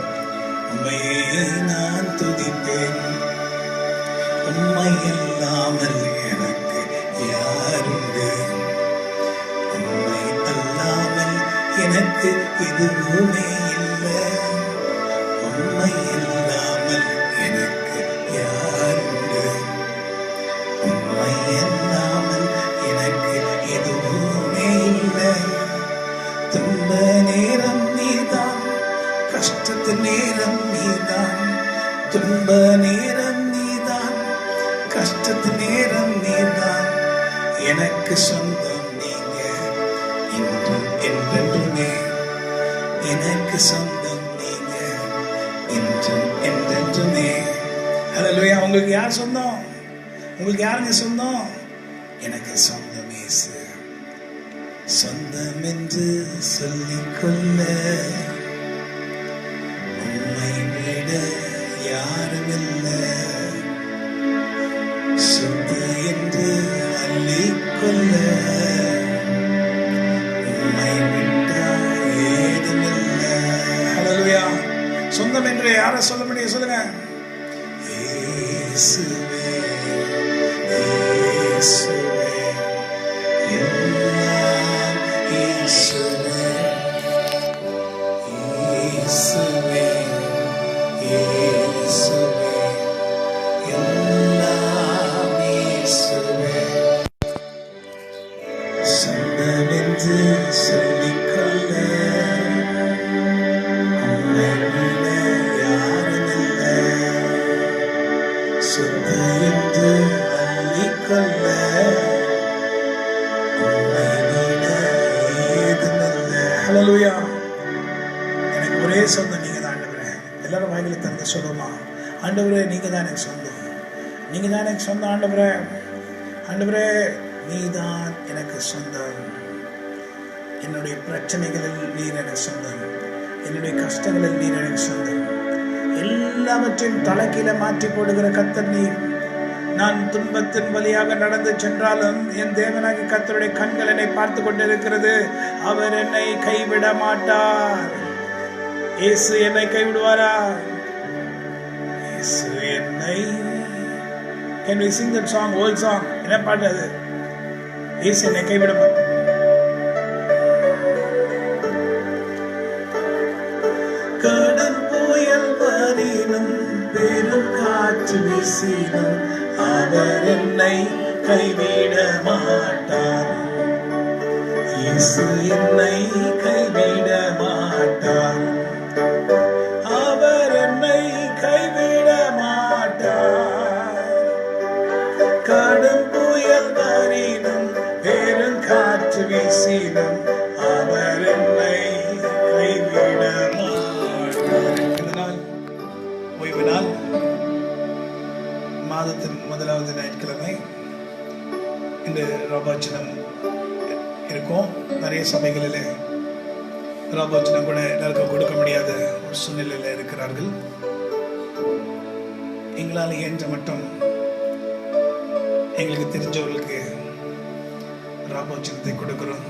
உம்மையே நான் துதிப்பேன். உம்மை இல்லாமல் எனக்கு யாருண்டு? உம்மை அல்லாமல் எனக்கு எதுவுமே இல்லை. உம்மை இல்லாமல் எனக்கு யாருண்டு? உம்மை இல்லாமல் எனக்கு எதுவுமே இல்லை. துன்ப நேரம் நீதான், கஷ்டத்து நேரம் நீதான். துன்ப நேரம் நீதான், கஷ்டத்து நேரம் நீதான். எனக்கு சொந்தம் நீங்க இன்றும் என்றென்றுமே. எனக்கு சொந்தம் நீங்க இன்றும் என்றென்றுமே. ஹல்லேலூயா. உங்களுக்கு யார் சொந்தம்? உங்களுக்கு யாருங்க சொந்தம்? எனக்கு சொந்தம் இயேசு. சொந்தம் என்று சொல்லிக்கொள்ள உம்மை விட யாருமில்லை. சொத்து என்று அள்ளிக்கொள்ள உம்மை விட்டா ஏதுமில்லை. ஹல்லேலூயா. சொந்தம் என்று யாரை சொல்ல முடியும்? சொல்லுங்க. இயேசுவே, இயேசுவே, எல்லாம் இயேசுவே, இயேசுவே, இயேசுவே, எல்லாம் இயேசுவே. சொந்தமென்று சொல்லிக்கொள்ள உம்மை விட யாருமில்லை. சொத்து என்று அள்ளிக்கொள்ள உம்மை விட ஏதுமில்லை. ஹல்லேலூயா. எனக்கு ஒரே சொந்தம் நீங்க தான் ஆண்டவரே. எல்லாரும் வாயில திறந்து சொல்லுமா, ஆண்டவரே நீங்க தான் எனக்கு சொந்தம், நீங்க தான் எனக்கு சொந்தம். ஆண்டவரே, ஆண்டவரே நீதான் எனக்கு சொந்தம். என்னுடைய பிரச்சனைகளில் நீர் எனக்கு சொந்தம், என்னுடைய கஷ்டங்களில் நீர் எனக்கு சொந்தம். எல்லாவற்றையும் தலைக்கீழ மாற்றி போடுகிற கர்த்தர் நீர். நான் துன்பத்தின் வழியாக நடந்து சென்றாலும் என் தேவனாகிய கர்த்தருடைய கண்கள் என்னை பார்த்து கொண்டிருக்கிறது. அவர் என்னை கைவிட மாட்டார். இயேசு என்னை கைவிடுவாரா? இயேசு என்னை. Can we sing that song, old song? என்ன பாட்டு அது? இயேசு என்னை கைவிட மாட்டார். கடன் புயல் வரினும் பெரும் காற்று வீசினும் அவர் என்னை கைவிட மாட்டார். இயேசு என்னை கைவிட மாட்டார். அவர் என்னை கைவிட மாட்டார். கடும் புயல் வரினும் பெரும் காற்று வீசினும் அவர் என்னை கைவிட மாட்டார். இதனால் ஓய்வு நாள், மாதத்தின் முதலாவது ஞாயிற்றுக்கிழமை இந்த ராபோஜனம் இருக்கும். நிறைய சபைகளில் ராபோஜனம் கூட எல்லாருக்கும் கொடுக்க முடியாத ஒரு சூழ்நிலையில் இருக்கிறார்கள். எங்களால் இயன்ற மட்டும் எங்களுக்கு தெரிஞ்சவர்களுக்கு ராபோஜனத்தை கொடுக்கிறோம்.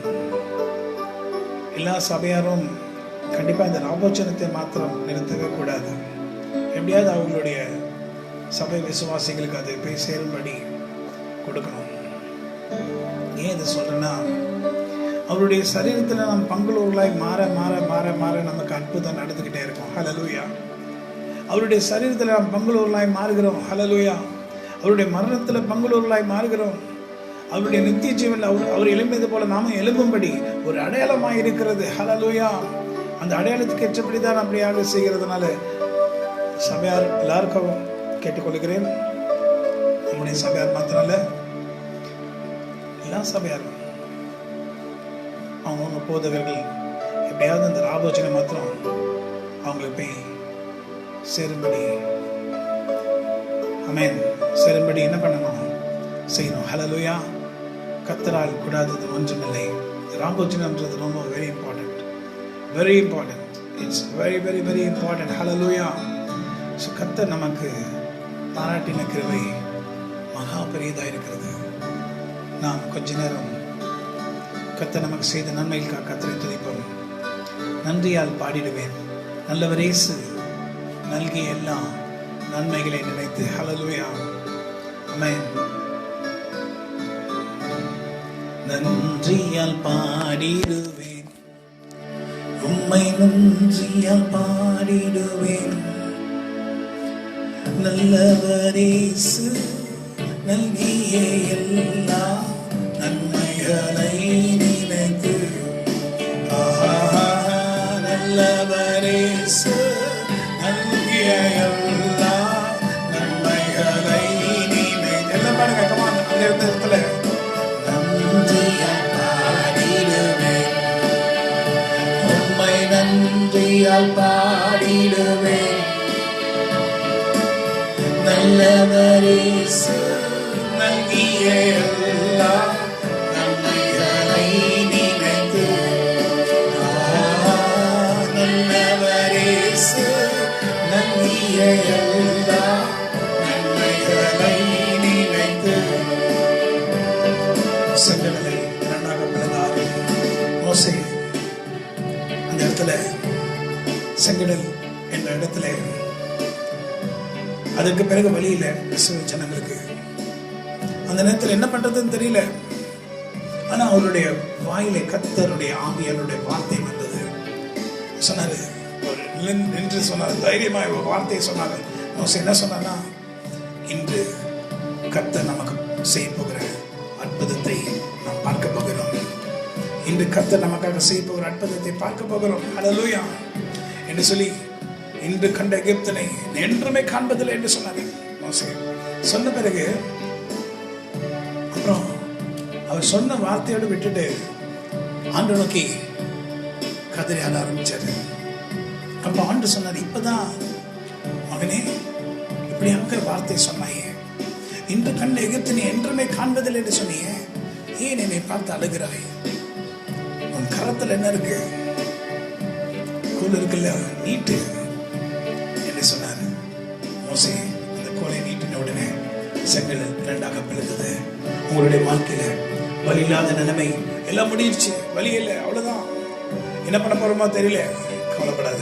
எல்லா சபையாரும் கண்டிப்பாக இந்த ராபோஜனத்தை மாத்திரம் நிறுத்தவே கூடாது. எப்படியாவது அவங்களுடைய சபை விசுவாசிகளுக்கு அது போய் சேரும்படி கொடுக்கணும். ஏன் இதை சொல்றேன்னா, அவருடைய சரீரத்தில் நாம் பங்குள்ளவர்களாய் மாற மாற மாற மாற நமக்கு அற்புதம் நடந்துக்கிட்டே இருக்கும். ஹல்லேலூயா. அவருடைய சரீரத்தில் நாம் பங்குள்ளவர்களாய் மாறுகிறோம். ஹல்லேலூயா. அவருடைய மரணத்தில் பங்குள்ளவர்களாய் மாறுகிறோம். அவருடைய நித்திய ஜீவனில் அவர் எழும்பியது போல நாமும் எழும்பும்படி ஒரு அடையாளமாக இருக்கிறது. ஹல்லேலூயா. அந்த அடையாளத்துக்கு ஏற்றபடி தான் அப்படியாக செய்கிறதுனால சபையார் எல்லாருக்கும் கேட்டுக்கொள்கிறேன். நம்முடைய சபையார் மாத்திரமல்ல, எல்லா சபையாரும் அவங்கவுங்க போதகர்கள் எப்படியாவது அந்த ராபோஜனை மாத்திரம் அவங்களுக்கு போய் சேரும்படி, ஆமென், சேரும்படி என்ன பண்ணணும்? செய்யணும். ஹல்லேலூயா. கர்த்தரால் கூடாதது ஒன்றுமில்லை. ராபோஜனம்ன்றது ரொம்ப very important, very important. It's very very very important. Hallelujah. So கர்த்தர் நமக்கு பாராட்டின கிருபை மகா பெரியதாக இருக்கிறது. நாம் கொஞ்ச நேரம் கர்த்தர் நமக்கு செய்த நன்மைகளுக்காக கர்த்தரை துதிப்போம். நன்றியால் பாடிடுவேன். நல்லவர் இயேசு நல்கிய எல்லா நன்மைகளை நினைத்து ஹல்லேலூயா ஆமென். நன்றியால் பாடிடுவேன், உம்மை நன்றியால் பாடிடுவேன். நல்லவர் இயேசு நல்கிய எல்லா நன்மைகளை நினைத்து. நல்லவர் இயேசு நல்கிய எல்லா நன்மைகளை நினைத்து. எல்லாம் பாருங்க, கமான். அந்த இடத்துல நன்றியால் பாடிடுவேன், உம்மை நன்றியால் பாடிடுவேன். நல்லவர் இயேசு நல்கிய எல்லா நன்மைகளை நினைத்து. நல்லவர் இயேசு நல்கிய எல்லா நன்மைகளை நினைத்து. செங்கடலை இரண்டாக பிளந்தார் மோசே. அந்த இடத்துல செங்கடல் என்ற இடத்துல அதுக்கு பிறகு வழியில ஜனங்களுக்கு அந்த நேரத்தில் என்ன பண்றதுன்னு தெரியல. ஆனா அவருடைய வாயிலே கர்த்தருடைய ஆவியாருடைய வார்த்தை வந்தது. சொன்னாரு, நின்று சொன்னார், தைரியமா ஒரு வார்த்தையை சொன்னாரு. மோசே என்ன சொன்னார்னா, இன்று கர்த்தர் நமக்கு செய்ய போகிற அற்புதத்தை நாம் பார்க்க போகிறோம். இன்று கர்த்தர் நமக்காக செய்ய போகிற அற்புதத்தை பார்க்க போகிறோம். ஹல்லேலூயா என்று சொல்லி, இன்று கண்ட எகிப்தனை என்றுமே காண்பதில்லை என்று சொன்னாரு மோசே. சொன்ன பிறகு அப்புறம் அவர் சொன்ன வார்த்தையோடு விட்டுட்டு ஆண்டு நோக்கி கதறி ஆட ஆரம்பிச்சாரு. அப்ப ஆண்டு சொன்னாரு, இப்பதான் மகனே இப்படி அங்க வார்த்தை சொன்னாயே, இன்று கண்ட எகிப்தனை என்றுமே காண்பதில்லை என்று சொன்னியே, ஏன் என்னை பார்த்து அழுகிறாய்? உன் கரத்துல என்ன இருக்கு? கோல் இருக்குல்ல, நீட்டு என்று சொன்னார் மோசே. அந்த கோலை நீட்டின உடனே செங்கல் இரண்டாக பிளந்தது. உங்களுடைய வாழ்க்கையில வலி இல்லாத நிலைமை எல்லாம் முடிஞ்சிச்சு, வலி இல்லை, அவ்வளவுதான். என்ன பண்ண போறோமோ தெரியல, கவலைப்படாத.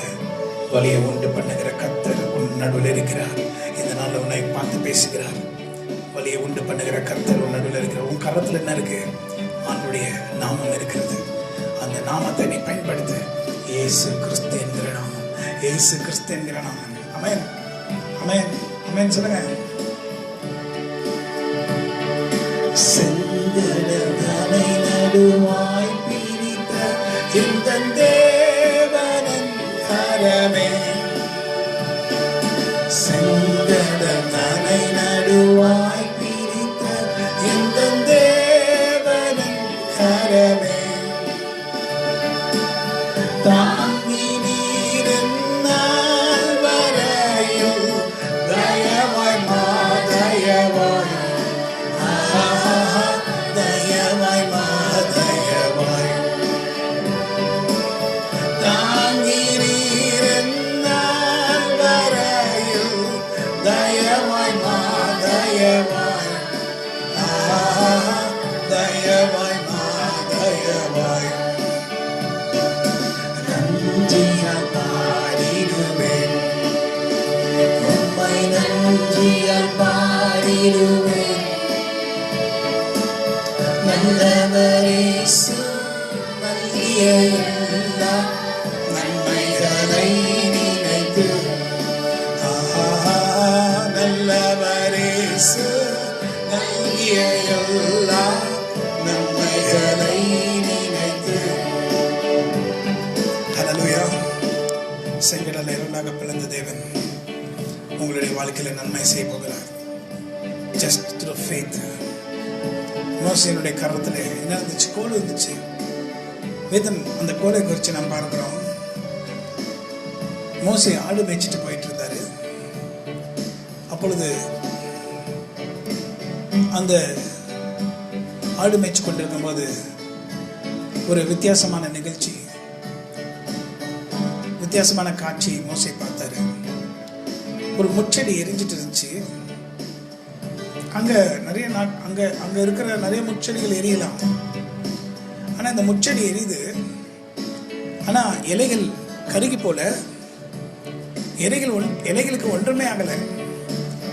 வலியை உண்டு பண்ணுகிற கர்த்தர் உன் நடுவில் இருக்கிறார். இந்த நாள்ல உன்னை பார்த்து பேசுகிறார். வலியை உண்டு பண்ணுகிற கர்த்தர் உன் நடுவில் இருக்கிறார். உன் கரத்துல என்ன இருக்கு? ஆண்டுடைய நாமம் இருக்கிறது. அந்த நாமத்தை நீ பயன்படுத்து. இயேசு கிறிஸ்து என்கிற நாமம், இயேசு கிறிஸ்து என்கிற நாமம். ஆமென், ஆமென், ஆமென் சொல்லுங்க. செங்கடலை நடுவாய் பிரித்த எந்தன் தேவனின் கரமே, செங்கடலை நடுவாய் பிரித்த எந்தன் தேவனின் கரமே, தாங்கி நீரென்னால் வரையில் தயவாய் மாதயவாய், தயவாய் மாதயவாய், தாங்கி நீரென்னால் வரையில் தயவாய் மாதயவாய், தயவாய் மாதயவாய். நன்றியால் பாடிடுவேன், உம்மை நன்றியால் பாடிடுவேன். நல்லவர் இயேசு நல்கிய எல்லா நன்மைகளை நினைத்து. நல்லவர் இயேசு நல்கிய எல்லா நன்மைகளை நினைத்து. ஹல்லேலூயா. செங்கடலை இரண்டாக பிளந்த தேவன் உங்களுடைய வாழ்க்கையில நன்மை செய்ய போகிறார். Just through faith. மோசேனுடைய கரத்துல என்ன இருந்துச்சு? கோல் இருந்துச்சு. வேதம் அந்த கோலை குறித்து நாம் பார்க்கிறோம். மோசே ஆடு மேய்ச்சிட்டு போயிட்டு இருந்தாரு. அப்பொழுது அந்த ஆடு மேய்ச்சி கொண்டிருக்கும் போது ஒரு வித்தியாசமான நிகழ்ச்சி, வித்தியாசமான காட்சி மோசே பார்த்தாரு. ஒரு முச்செடி எரிஞ்சிட்டு இருந்துச்சு. அங்க நிறைய அங்க இருக்கிற நிறைய முச்செடிகள் எரியலாம். ஆனா இந்த முச்செடி எரியுது. ஆனா இலைகள் கருகி போல இலைகளுக்கு ஒன்றுமே ஆகலை.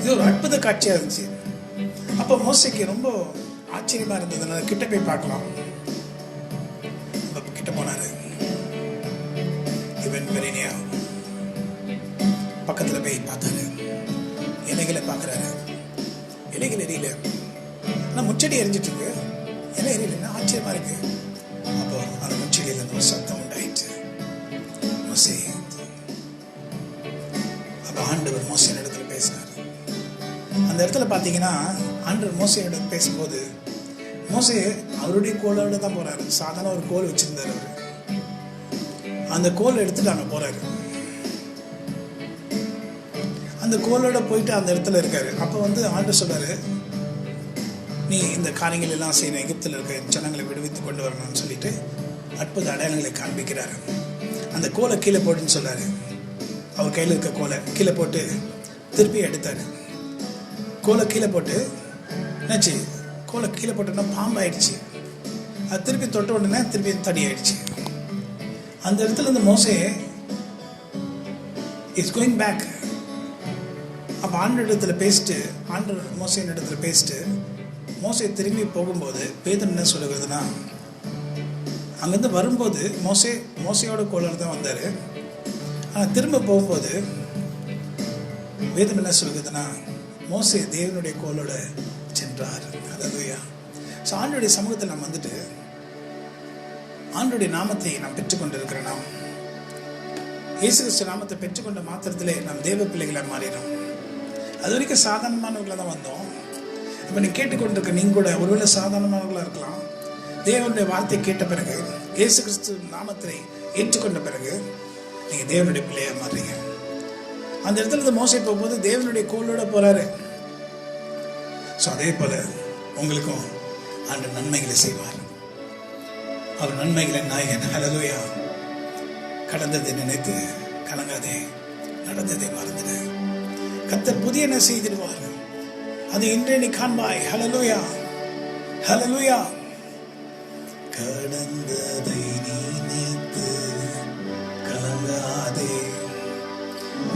இது ஒரு அற்புத காட்சியாக இருந்துச்சு. அப்போ மோசைக்கு ரொம்ப ஆச்சரியமா இருந்ததுனால கிட்ட போய் பார்க்கலாம். கிட்ட போனாரு. இவன் வெரினியா பக்கத்துல போய் பார்த்தாரு. இலைகளை பார்க்குறாரு. இலைகள் எரியல, ஆனால் முச்செடி எரிஞ்சிட்டு இருக்கு. இலை எரியல, ஆச்சரியமா இருக்கு. அப்போ அந்த முச்செடியில் இருந்து ஒரு சத்தம் உண்டாயிடுச்சு. மோசே. அப்போ ஆண்டவர் மோசையின் இடத்துல பேசினார். அந்த இடத்துல பார்த்தீங்கன்னா ஆண்டவர் மோசையோட பேசும்போது மோசே அவருடைய கோலோட தான் போறாரு. சாதாரண ஒரு கோல் வச்சிருந்தாரு அவரு. அந்த கோல் எடுத்துட்டு அங்க போறாரு. அந்த கோலோட போயிட்டு அந்த இடத்துல இருக்காரு. அப்போ ஆண்டவர் சொல்றாரு, நீ இந்த காரியங்கள் எல்லாம் செய்யணும், எகிப்தில் இருக்க ஜனங்களை விடுவித்து கொண்டு வரணும்னு சொல்லிட்டு அற்புத அடையாளங்களை காண்பிக்கிறாரு. அந்த கோலை கீழே போட்டுன்னு சொல்றாரு. அவர் கையில் இருக்க கோலை கீழே போட்டு திருப்பி எடுத்தாரு. கோலை கீழே போட்டு என்னாச்சு, கோலை கீழே போட்டோன்னா பாம்பு ஆயிடுச்சு. அது திருப்பி தொட்ட உடனே திருப்பி தடி ஆயிடுச்சு. அந்த இடத்துல இருந்து மோசே இஸ் கோயிங் பேக். அப்போ ஆண்டவர் இடத்துல பேசிட்டு, ஆண்டவர் மோசையின் இடத்துல பேசிட்டு மோசை திரும்பி போகும்போது வேதம் என்ன சொல்லுகிறதுனா, அங்கேருந்து வரும்போது மோசையோட கோலோடு தான் வந்தார். ஆனால் திரும்ப போகும்போது வேதம் என்ன சொல்லுகிறதுனா, மோசே தேவனுடைய கோலோட சென்றார். அல்லேலூயா. ஸோ ஆண்டவருடைய சமூகத்தில் நாம் ஆண்டவருடைய நாமத்தை நாம் பெற்றுக்கொண்டிருக்கிற நாம் இயேசு கிறிஸ்து நாமத்தை பெற்றுக்கொண்ட மாத்திரத்திலே நாம் தேவ பிள்ளைகளாக மாறினோம். அது வரைக்கும் சாதாரணமானவர்களாக தான் வந்தோம். இப்போ நீ கேட்டுக்கொண்டிருக்க நீங்கள் கூட ஒருவேளை சாதாரணமானவர்களாக இருக்கலாம். தேவனுடைய வார்த்தை கேட்ட பிறகு, இயேசு கிறிஸ்து நாமத்தை ஏற்றுக்கொண்ட பிறகு நீங்கள் தேவனுடைய பிள்ளையாக மாறுறீங்க. அந்த இடத்துல இருந்து மோசே போகும்போது தேவனுடைய கோலோட போறாரு. ஸோ அதே போல உங்களுக்கும் ஆண்டு நன்மைகளை செய்வார். அவர் நன்மைகளை நாயகன். ஹல்லேலூயா. கடந்ததை நினைத்து கலங்காதே, நடந்ததை மறந்துட. கர்த்தர் புதிய என்ன செய்திடுவார், அது இன்றே நீ காண்பாய். ஹல்லேலூயா, ஹல்லேலூயா. கடந்ததை நினைத்து கலங்காதே,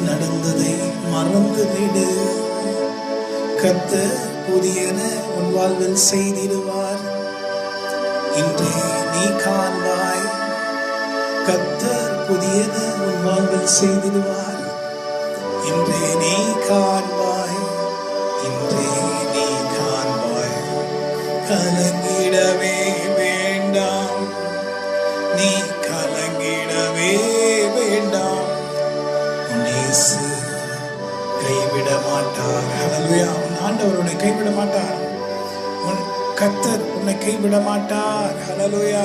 நடந்ததை மறந்து விடு. கர்த்தர் புதியன உன் வாழ்வில் செய்திடுவார், இன்றே நீ காண்பாய். கர்த்தர் புதியன உன் வாழ்வில் செய்திடுவார், இன்றே நீ காண்பாய், இன்றே நீ காண்பாய். கலங்கிடவே வேண்டாம், நீ கலங்கிடவே வேண்டாம். உன் இயேசு கைவிட மாட்டார். ஹல்லேலூயா. உன் ஆண்டவர் உன்னை கைவிட மாட்டார். உன் கர்த்தர் உன்னை கைவிட மாட்டார். ஹல்லேலூயா.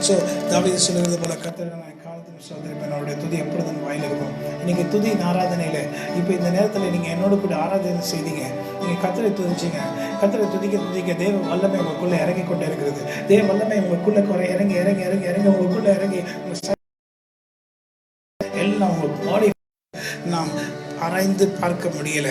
ஸோ தாவீது சொல்லுறது போல, கர்த்தர் நான் காலத்தில் சோதரிப்பேன், அவருடைய துதி எப்பொழுதும் வாயில் இருக்கும். இன்னைக்கு துதி ஆராதனையில் இப்போ இந்த நேரத்தில் நீங்கள் என்னோட கூட ஆராதனை செய்தீங்க. நீங்கள் கர்த்தரை துதிச்சிங்க. கர்த்தரை துதிக்க தேவ வல்லமை உங்களுக்குள்ளே இறங்கி கொண்டே இருக்கிறது. தேவ வல்லமை உங்களுக்குள்ளே இறங்கி இறங்கி இறங்கி இறங்கி உங்களுக்குள்ளே இறங்கி எல்லாம் உங்கள் பாடி நாம் ஆராய்ந்து பார்க்க முடியல.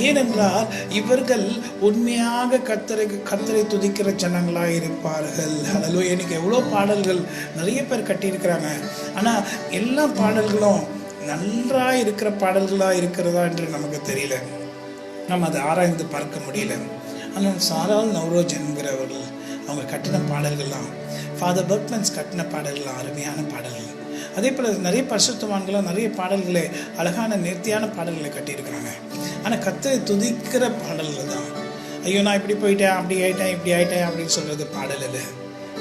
ஏனென்றால் இவர்கள் உண்மையாக கர்த்தரை துதிக்கிற ஜனங்களாக இருப்பார்கள். ஹல்லேலூயா. இன்னைக்கு எவ்வளோ பாடல்கள் நிறைய பேர் கட்டியிருக்கிறாங்க. ஆனால் எல்லா பாடல்களும் நன்றாக இருக்கிற பாடல்களாக இருக்கிறதா என்று நமக்கு தெரியல. நம்ம அதை ஆராய்ந்து பார்க்க முடியல. ஆனால் சாரால் நவ்ரோஜ் என்கிறவர்கள் அவங்க கட்டின பாடல்கள்லாம், ஃபாதர் பர்க்மன்ஸ் கட்டின பாடல்கள்லாம் அருமையான பாடல்கள். அதே போல் நிறைய பரிசுத்தவான்களும் நிறைய பாடல்களை, அழகான நேர்த்தியான பாடல்களை கட்டியிருக்கிறாங்க. ஆனால் கர்த்தரை துதிக்கிற பாடல்கள் தான். ஐயோ நான் இப்படி போயிட்டேன், அப்படி ஆயிட்டேன், இப்படி ஆயிட்டேன் அப்படின்னு சொல்கிறது பாடல் இல்லை.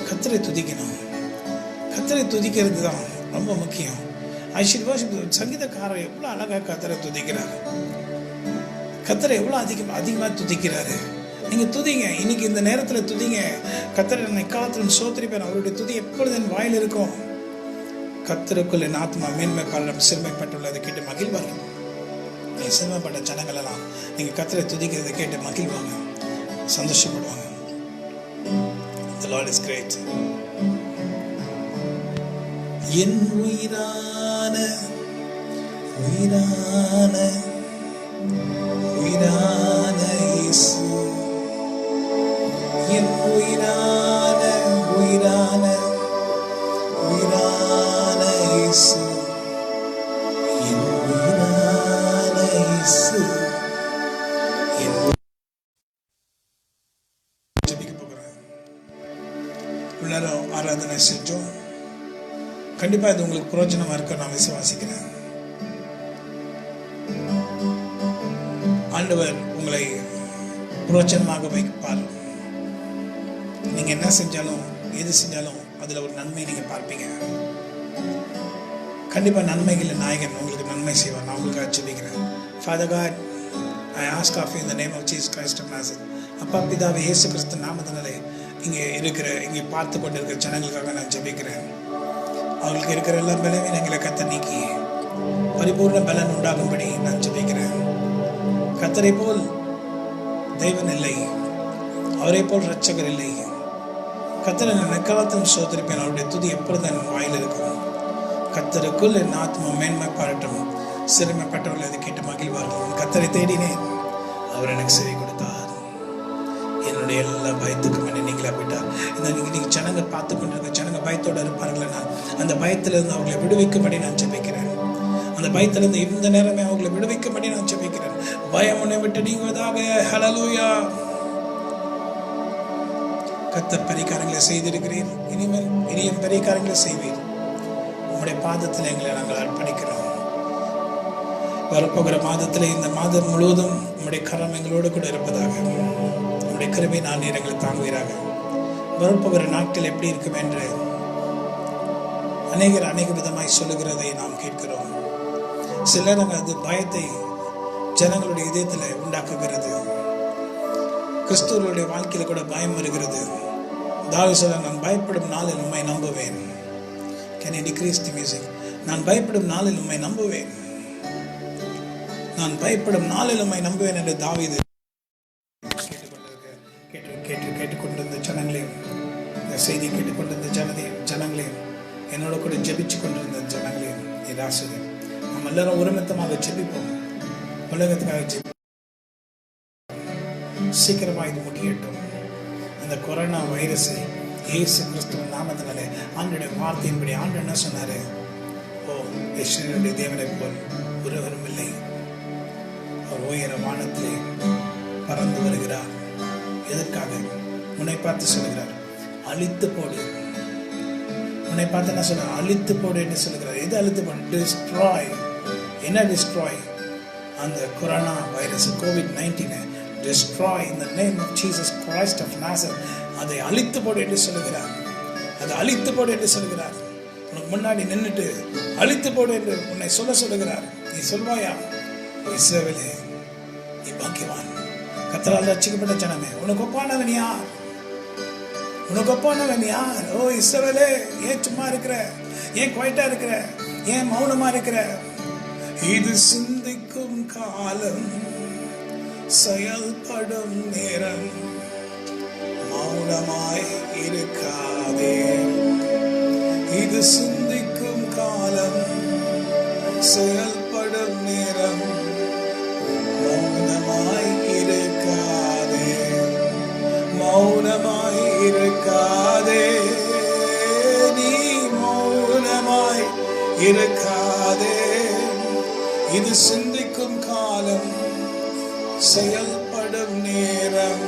கர்த்தரை துதிக்கணும். கர்த்தரை துதிக்கிறது தான் ரொம்ப முக்கியம். சங்கீதக்காரர் எவ்வளோ அழகாக கர்த்தரை துதிக்கிறாரு. கர்த்தரை எவ்வளோ அதிகமாக துதிக்கிறாரு. நீங்கள் துதிங்க. இன்னைக்கு இந்த நேரத்தில் துதிங்க. கர்த்தரை நான் எக்காலத்திலும் சோத்திரிப்பேன், அவருடைய துதி எப்பொழுது என் வாயில் இருக்கும். கர்த்தருக்குள் என் ஆத்மா மேன்மை பாடம் சிறுமைப்பட்டுள்ளதை கேட்டு மகிழ்வாங்க. நீ சிறுமைப்பட்ட ஜனங்களெல்லாம் நீங்கள் கர்த்தரை துதிக்கிறதை கேட்டு மகிழ்வாங்க, சந்தோஷப்படுவாங்க. The Lord is great. என் உயிரான உயிரான உயிரான இயேசு, என் உயிரான உயிரான உயிரான இயேசு, என் உயிரான செஞ்சோம். கண்டிப்பா இது உங்களுக்கு பிரயோஜனமா இருக்க நான் விசுவாசிக்கிறேன். ஆண்டவர் உங்களை பிரயோஜனமாக வைப்பார். நீங்க என்ன செஞ்சாலும் எது செஞ்சாலும் அதுல ஒரு நன்மை நீங்க பார்ப்பீங்க. கண்டிப்பா நன்மைகள் நாயகன் உங்களுக்கு நன்மை செய்வார். நான் உங்களுக்கு ஜெபிக்கிறேன். Father God, I ask of you in the name of Jesus Christ of Nazareth. அப்பா பிதாவே இயேசு கிறிஸ்து நாமத்தினாலே இங்கே பார்த்து கொண்டு இருக்கிற ஜனங்களுக்காக நான் ஜெபிக்கிறேன். அவங்களுக்கு இருக்கிற எல்லா பலவீனங்களை கர்த்தர் நீக்கி பரிபூர்ண பலன் உண்டாகும்படி நான் ஜெபிக்கிறேன். கர்த்தரை போல் தேவன் இல்லை, அவரை போல் இரட்சகர் இல்லை. கர்த்தரை நான் எக்காலத்திலும் சோதரிப்பேன். அவருடைய துதி எப்பொழுது என் வாயில் இருக்கும். கர்த்தருக்குள் என் ஆத்மா மேன்மை பாராட்டும். சிறுமைப்பட்டவர்கள் அதை கேட்டு மகிழ்வார்கள். கர்த்தரை தேடினேன், அவர் எனக்கு செவி கொடுத்தார். என்னுடைய எல்லா பயத்துக்கும் என்ன நீங்களா போயிட்டார். இன்னைக்கு ஜனங்க பார்த்து கொண்டிருக்க ஜனங்க பயத்தோடு இருப்பார்கள். நான் அந்த பயத்திலிருந்து அவர்களை விடுவிக்கும்படி நான் ஜெபிக்கிறேன். அந்த பயத்திலிருந்து இந்த நேரமே அவர்களை விடுவிக்கும்படி நான் ஜெபிக்கிறேன். பயம் உன்னை விட்டு நீங்குவதாக. ஹல்லேலூயா. கர்த்தர் பெரிய காரியங்களை செய்திருக்கிறீர், இனியும் பெரிய காரியங்களை செய்வீர். உங்களுடைய பாதத்தில் எங்களை நாங்கள் அர்ப்பணிக்கிறோம். வரப்போகிற மாதத்தில் இந்த மாதம் முழுவதும் உங்களுடைய கரம் எங்களோடு கூட இருப்பதாக. உங்களுடைய கிருபை நான் எங்களை தாங்குவீராக. வரப்போகிற நாட்கள் எப்படி இருக்கும் என்று அநேக விதமாய் சொல்லுகிறதை நாம் கேட்கிறோம். சிலர் அது பயத்தை ஜனங்களுடைய இதயத்தில் உண்டாக்குகிறது. கிறிஸ்துவர்களுடைய வாழ்க்கையில கூட பயம் வருகிறது. தாவீது சொல்ல, நான் பயப்படும் நாளில் உம்மை நம்புவேன். Can you decrease the music? நான் பயப்படும் நாளில் உம்மை நம்புவேன். நான் பயப்படும் நாளில் உம்மை நம்புவேன் என்று தாவீது கேட்டுக்கொண்டிருந்த ஜனங்களையும், இந்த செய்தி கேட்டுக்கொண்டிருந்த ஜனங்களையும், என்னோட கூட ஜெபிச்சு கொண்டிருந்த ஜனங்களையும் ஆசிரியர் நம்ம எல்லாரும் ஒருமித்தமாக ஜெபிப்போம். உலகத்துக்காக சீக்கிரமாக இது முடியட்டும். அந்த கொரோனா வைரஸை இயேசு கிறிஸ்துவின் நாமத்தினாலே ஆண்டுடைய வார்த்தையின்படி ஆண்டு என்ன சொன்னாரு? ஓ, இஸ்ரவேலுடைய தேவனை போல் ஒருவரும் இல்லை. அவர் உயர வானத்திலே பறந்து வருகிறார். எதற்காக? உன்னை பார்த்து சொல்லுகிறார், அழித்து போடு. உன்னை பார்த்து என்ன சொல்ற? அழித்து போடு என்று சொல்லுகிறார். எது அழித்து போடு? டிஸ்ட்ராய். என்ன டிஸ்ட்ராய்? அந்த corona virus COVID-19 destroy in the name of Jesus Christ of Nazareth. அதை அழித்து போடு என்று சொல்லுகிறார். அதை அழித்து போடு என்று சொல்லுகிறார். உனக்கு முன்னாடி நின்றுட்டு அழித்து போடு என்று உன்னை சொல்லுகிறார். நீ சொல்வாயா? இஸ்ரவேலே, நீ பாக்கியவான். கர்த்தரால் ரட்சிக்கப்பட்ட ஜனமே, உனக்கு ஒப்பானவன் யார்? உனக்கு ஒப்பானவன் யார்? ஓ இஸ்ரவேலே, ஏன் சும்மா இருக்கிற? ஏன் குவைட்டா இருக்கிற? ஏன் மௌனமா இருக்கிற? இது சிந்திக்கும் காலம், செயல்படும் நேரம், மௌனமாய் இருக்காதே. இது சிந்திக்கும் காலம், செயல்படும் நேரம், மௌனமாய் இருக்காதே. மௌனமாய் இருக்காதே, நீ மௌனமாய் இருக்காதே. இது சிந்திக்கும் காலம், செயல்படும் நேரம்,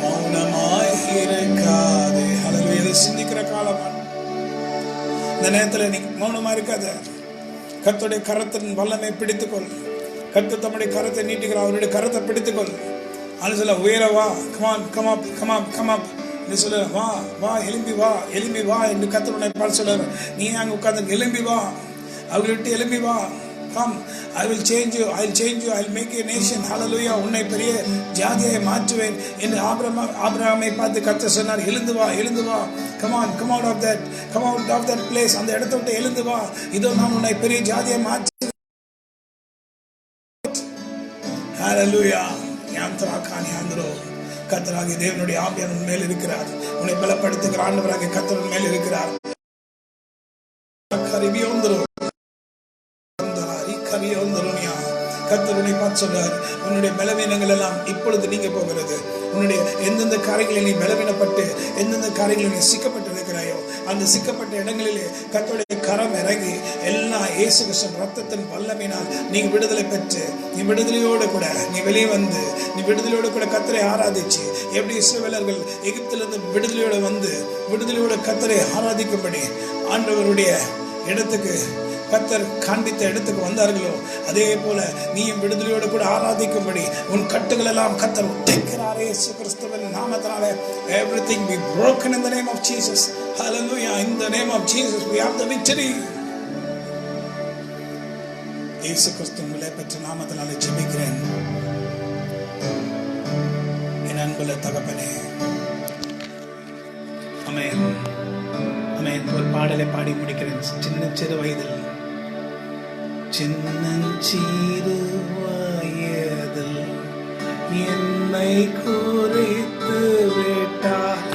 மௌனமாய் இருக்காதே. ஹல்லேலூயா. இது சிந்திக்கிற காலம். இந்த நேரத்தில் நீ மௌனமா இருக்காத. கர்த்தருடைய கரத்தின் வல்லமை பிடித்துக்கொள். கர்த்தர் தம்முடைய கரத்தை நீட்டுகிறார். அவருடைய கரத்தை பிடித்துக்கொள். அது சொல்ல, உயரவா, கமான் கமாப் கமாப் கமாப் என்று சொல்ல, வா வா, எலும்பி வா, எலும்பி வா என்று கர்த்தர் உன்னை பார்த்து சொல்ல, நீ அங்கே உட்கார்ந்து எலும்பி வா, அவளை விட்டு எலும்பி வா. Come, I will change you, I will change you, I will make you a nation. Hallelujah. உன்னை பெரிய ஜாதியை மாற்றுவேன் என்று ஆபிரகாமை பார்த்து கர்த்தர் சொன்னார். எழுந்து வா, எழுந்து வா. Come on, come out of that place. அந்த இடத்தை விட்டு எழுந்து வா. இதோ நான் உன்னை பெரிய ஜாதியை மாற்று. Hallelujah. ஞானத்தராக்கானி ஆண்டரோ, கர்த்தராகிய தேவனுடைய ஆவியானவர் உன் மேல் இருக்கிறார். உன்னை பலப்படுத்துகிற ஆண்டவராகிய கர்த்தர் உன் மேல் இருக்கிறார். கர்த்தருடைய பார்த்து சொல்றார், உன்னுடைய பலவீனங்கள் எல்லாம் இப்பொழுது நீங்க போகிறது. உன்னுடைய எந்தெந்த காரியங்களில் நீ பலவீனப்பட்டு எந்தெந்த காரியங்களில் நீ சிக்கப்பட்டு இருக்கிறாயோ அந்த சிக்கப்பட்ட இடங்களிலே கர்த்தருடைய கரம் இறங்கி எல்லாம் இயேசு கிறிஸ்துவின் ரத்தத்தின் வல்லமையினால் நீங்க விடுதலை பெற்று நீ விடுதலையோடு கூட நீ வெளியே வந்து நீ விடுதலையோடு கூட கர்த்தரை ஆராதிச்சு எப்படி இஸ்ரவேலர்கள் எகிப்திலிருந்து விடுதலையோடு வந்து விடுதலையோடு கர்த்தரை ஆராதிக்கும்படி ஆண்டவருடைய இடத்துக்கு கர்த்தர் காண்பித்த இடத்துக்கு வந்தார்களோ அதே போல நீயும் விடுதலையோடு கூட ஆராதிக்கும்படி உன் கட்டுகள் எல்லாம் கர்த்தர் உடைக்கிறார் இயேசு கிறிஸ்துவின் நாமத்தினாலே. Everything be broken in the name of Jesus. Hallelujah. In the name of Jesus we have the victory. இயேசு கிறிஸ்துவின் விலைப்பெற்ற நாமத்தினாலே ஜெபிக்கிறேன் என் அன்புள்ள தகப்பனே. ஆமென். ஆமென். ஒரு பாடலை பாடி முடிக்கிறேன். சிறு வயதில் சின்னஞ்சிறு வயதில் என்னை குறித்து விட்டார்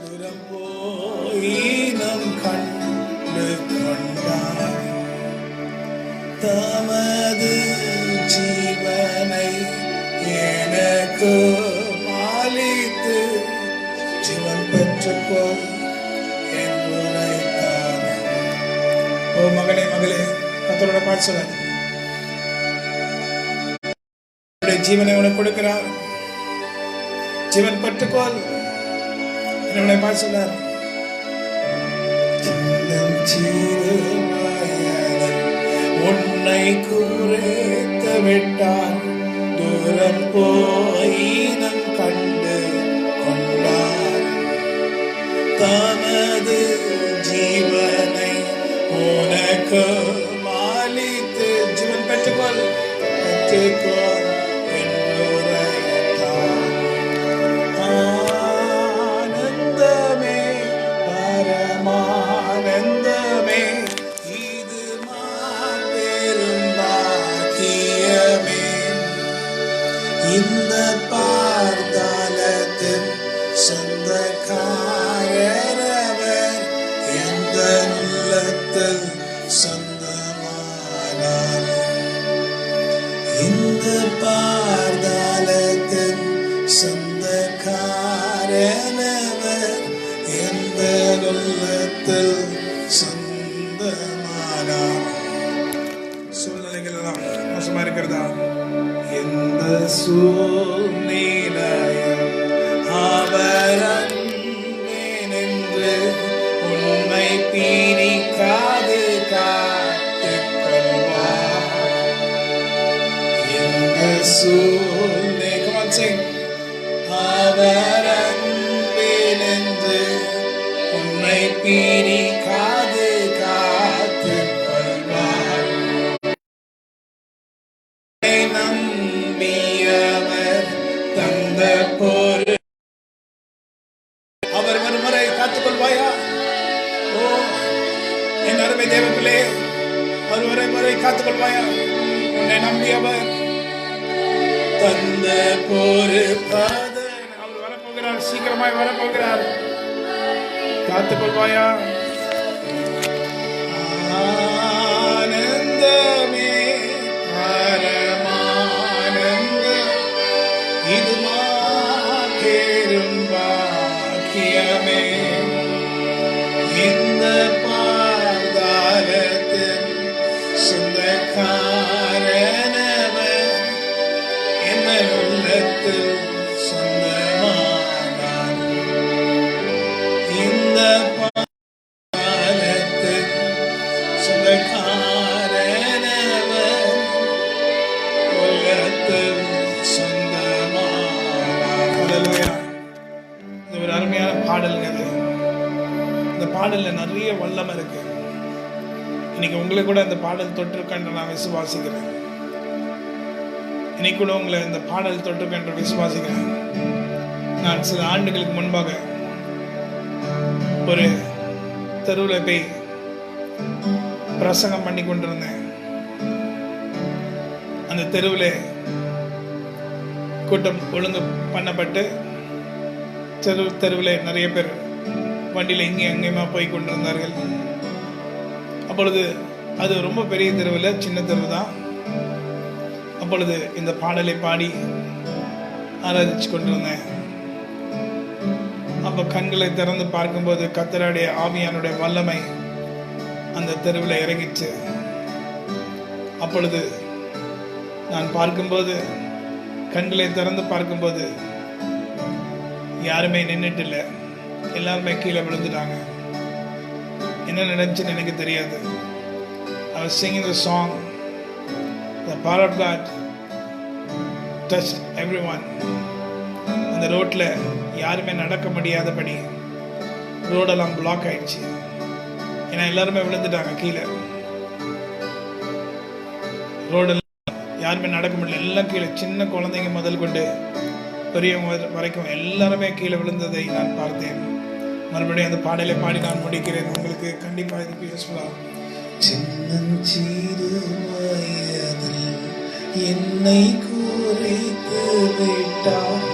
தூரம் போய் நம் கண்டு கொண்டார் தமது ஜீவனை எனக்கு மாலித்து ஜீவன் பெற்றுக்கொள் என்று உரைத்தார். ஓ மகனே மகளே, கர்த்தரோட பாட்டு சொல்லாது ஜீவனை உனக்கு கொடுக்கிறார், ஜீவன் பெற்றுக்கொள் என்னுடைய பாட்டு சொல்லார். உன்னை குறைத்து விட்டார் தூரம் போய் நம் கண்டு கொண்டார் தமது ஜீவனை உனக்கு மாலித்து ஜீவன் பெற்றுக்கொள் பெற்றுக்கொள் என்று உரைத்தார். ஆனந்தமே பரமானந்தமே இது மாபெரும் பாக்கியமே இந்த பார்தாலத்தின் சொந்தக்காரவர் எந்த உள்ளத்தில் சொந்தமானார் இந்த பார்தாலத்தின் சொந்தக்காரவர் எந்த உள்ளத்தில் சொந்தமானார். சூழ்நிலைகள் எல்லாம் மோசமா இருக்கிறதா? எந்த சூழ்நிலையும் அவர் நின்று உண்மை பிரிக்காது காத்துக் கொள்வார். எந்த சூழ்நிலை அவர் நின்று உண்மை பிரிக்காது காத்துக் கொள்வார். நம்பியவர் தந்த பொருள் அவர் மறுமுறை காத்துக் கொள்வாயா? ஓ என் அருமை தேவ பிள்ளை, அவர் முறை காத்துக் கொள்வாயா? உன்னை நம்பியவர் தந்த பொறுப்பாத அவர் வரப்போகிறார், சீக்கிரமாய் வரப்போகிறார். காத்துக் கொள்வாயா? ஆனந்தமே பரமானந்தம் இது மாபெரும் பாக்கியமே இந்த பார்தாலத்தின் சொந்தக்காரனவர் என்ன உள்ளத்தில் சொந்தமானார். இந்த பார்தாலத்தின் சொந்தக்காரனவர் உள்ளத்தில் சொந்தமானார். ஹல்லேலூயா. இது ஒரு அருமையான பாடலுங்க. இந்த பாடல்ல நிறைய வல்லமை இருக்கு. இன்னைக்கு உங்களை கூட இந்த பாடல் தொட்டிருக்கென்று நான் விசுவாசிக்கிறேன். இன்னைக்கு கூட உங்களை இந்த பாடல் தொட்டிருக்கென்று விசுவாசிக்கிறேன். நான் சில ஆண்டுகளுக்கு முன்பாக ஒரு தெருவில் போய் பிரசங்கம் பண்ணி கொண்டிருந்தேன். அந்த தெருவில் கூட்டம் ஒழுங்கு பண்ணப்பட்டு தெருவில் நிறைய பேர் வண்டியில் இங்கே அங்கேயுமா போய் கொண்டிருந்தார்கள். அப்பொழுது அது ரொம்ப பெரிய தெருவில், சின்ன தெருவு தான். அப்பொழுது இந்த பாடலை பாடி ஆராதிச்சு கொண்டிருந்தேன். அப்போ அப்போ கண்களை திறந்து பார்க்கும்போது கர்த்தருடைய ஆவியானுடைய வல்லமை அந்த தெருவில் இறங்கிச்சு. அப்பொழுது நான் பார்க்கும்போது, கண்களை திறந்து பார்க்கும்போது யாருமே நின்றுட்டு இல்லை, எல்லாருமே கீழே விழுந்துட்டாங்க. என்ன நடந்துச்சுன்னு எனக்கு தெரியாது. I was singing the song, the power of God touched everyone. அந்த ரோட்டில் யாருமே நடக்க முடியாதபடி ரோடெல்லாம் பிளாக் ஆயிடுச்சு. ஏன்னா எல்லாருமே விழுந்துட்டாங்க கீழே. ரோடெல்லாம் யாருமே நடக்க முடியல, எல்லாம் கீழே. சின்ன குழந்தைங்க முதல் கொண்டு பெரியவங்க வரைக்கும் எல்லாருமே கீழே விழுந்ததை நான் பார்த்தேன். மறுபடியும் அந்த பாடலை பாடி நான் முடிக்கிறேன். உங்களுக்கு கண்டிப்பாக இதுக்கு யூஸ்ஃபுல்லாக. சின்னஞ்சிறு வயதில் என்னை குறைத்து விட்டார்,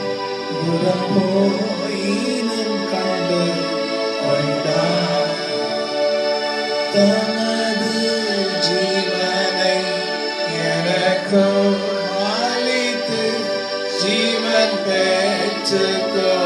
புறம்போயினும் கண்டு கொண்டார். தனது ஜீவனை எனக்கு அளித்து ஜீவன் பெற்றுக்கொண்டார்.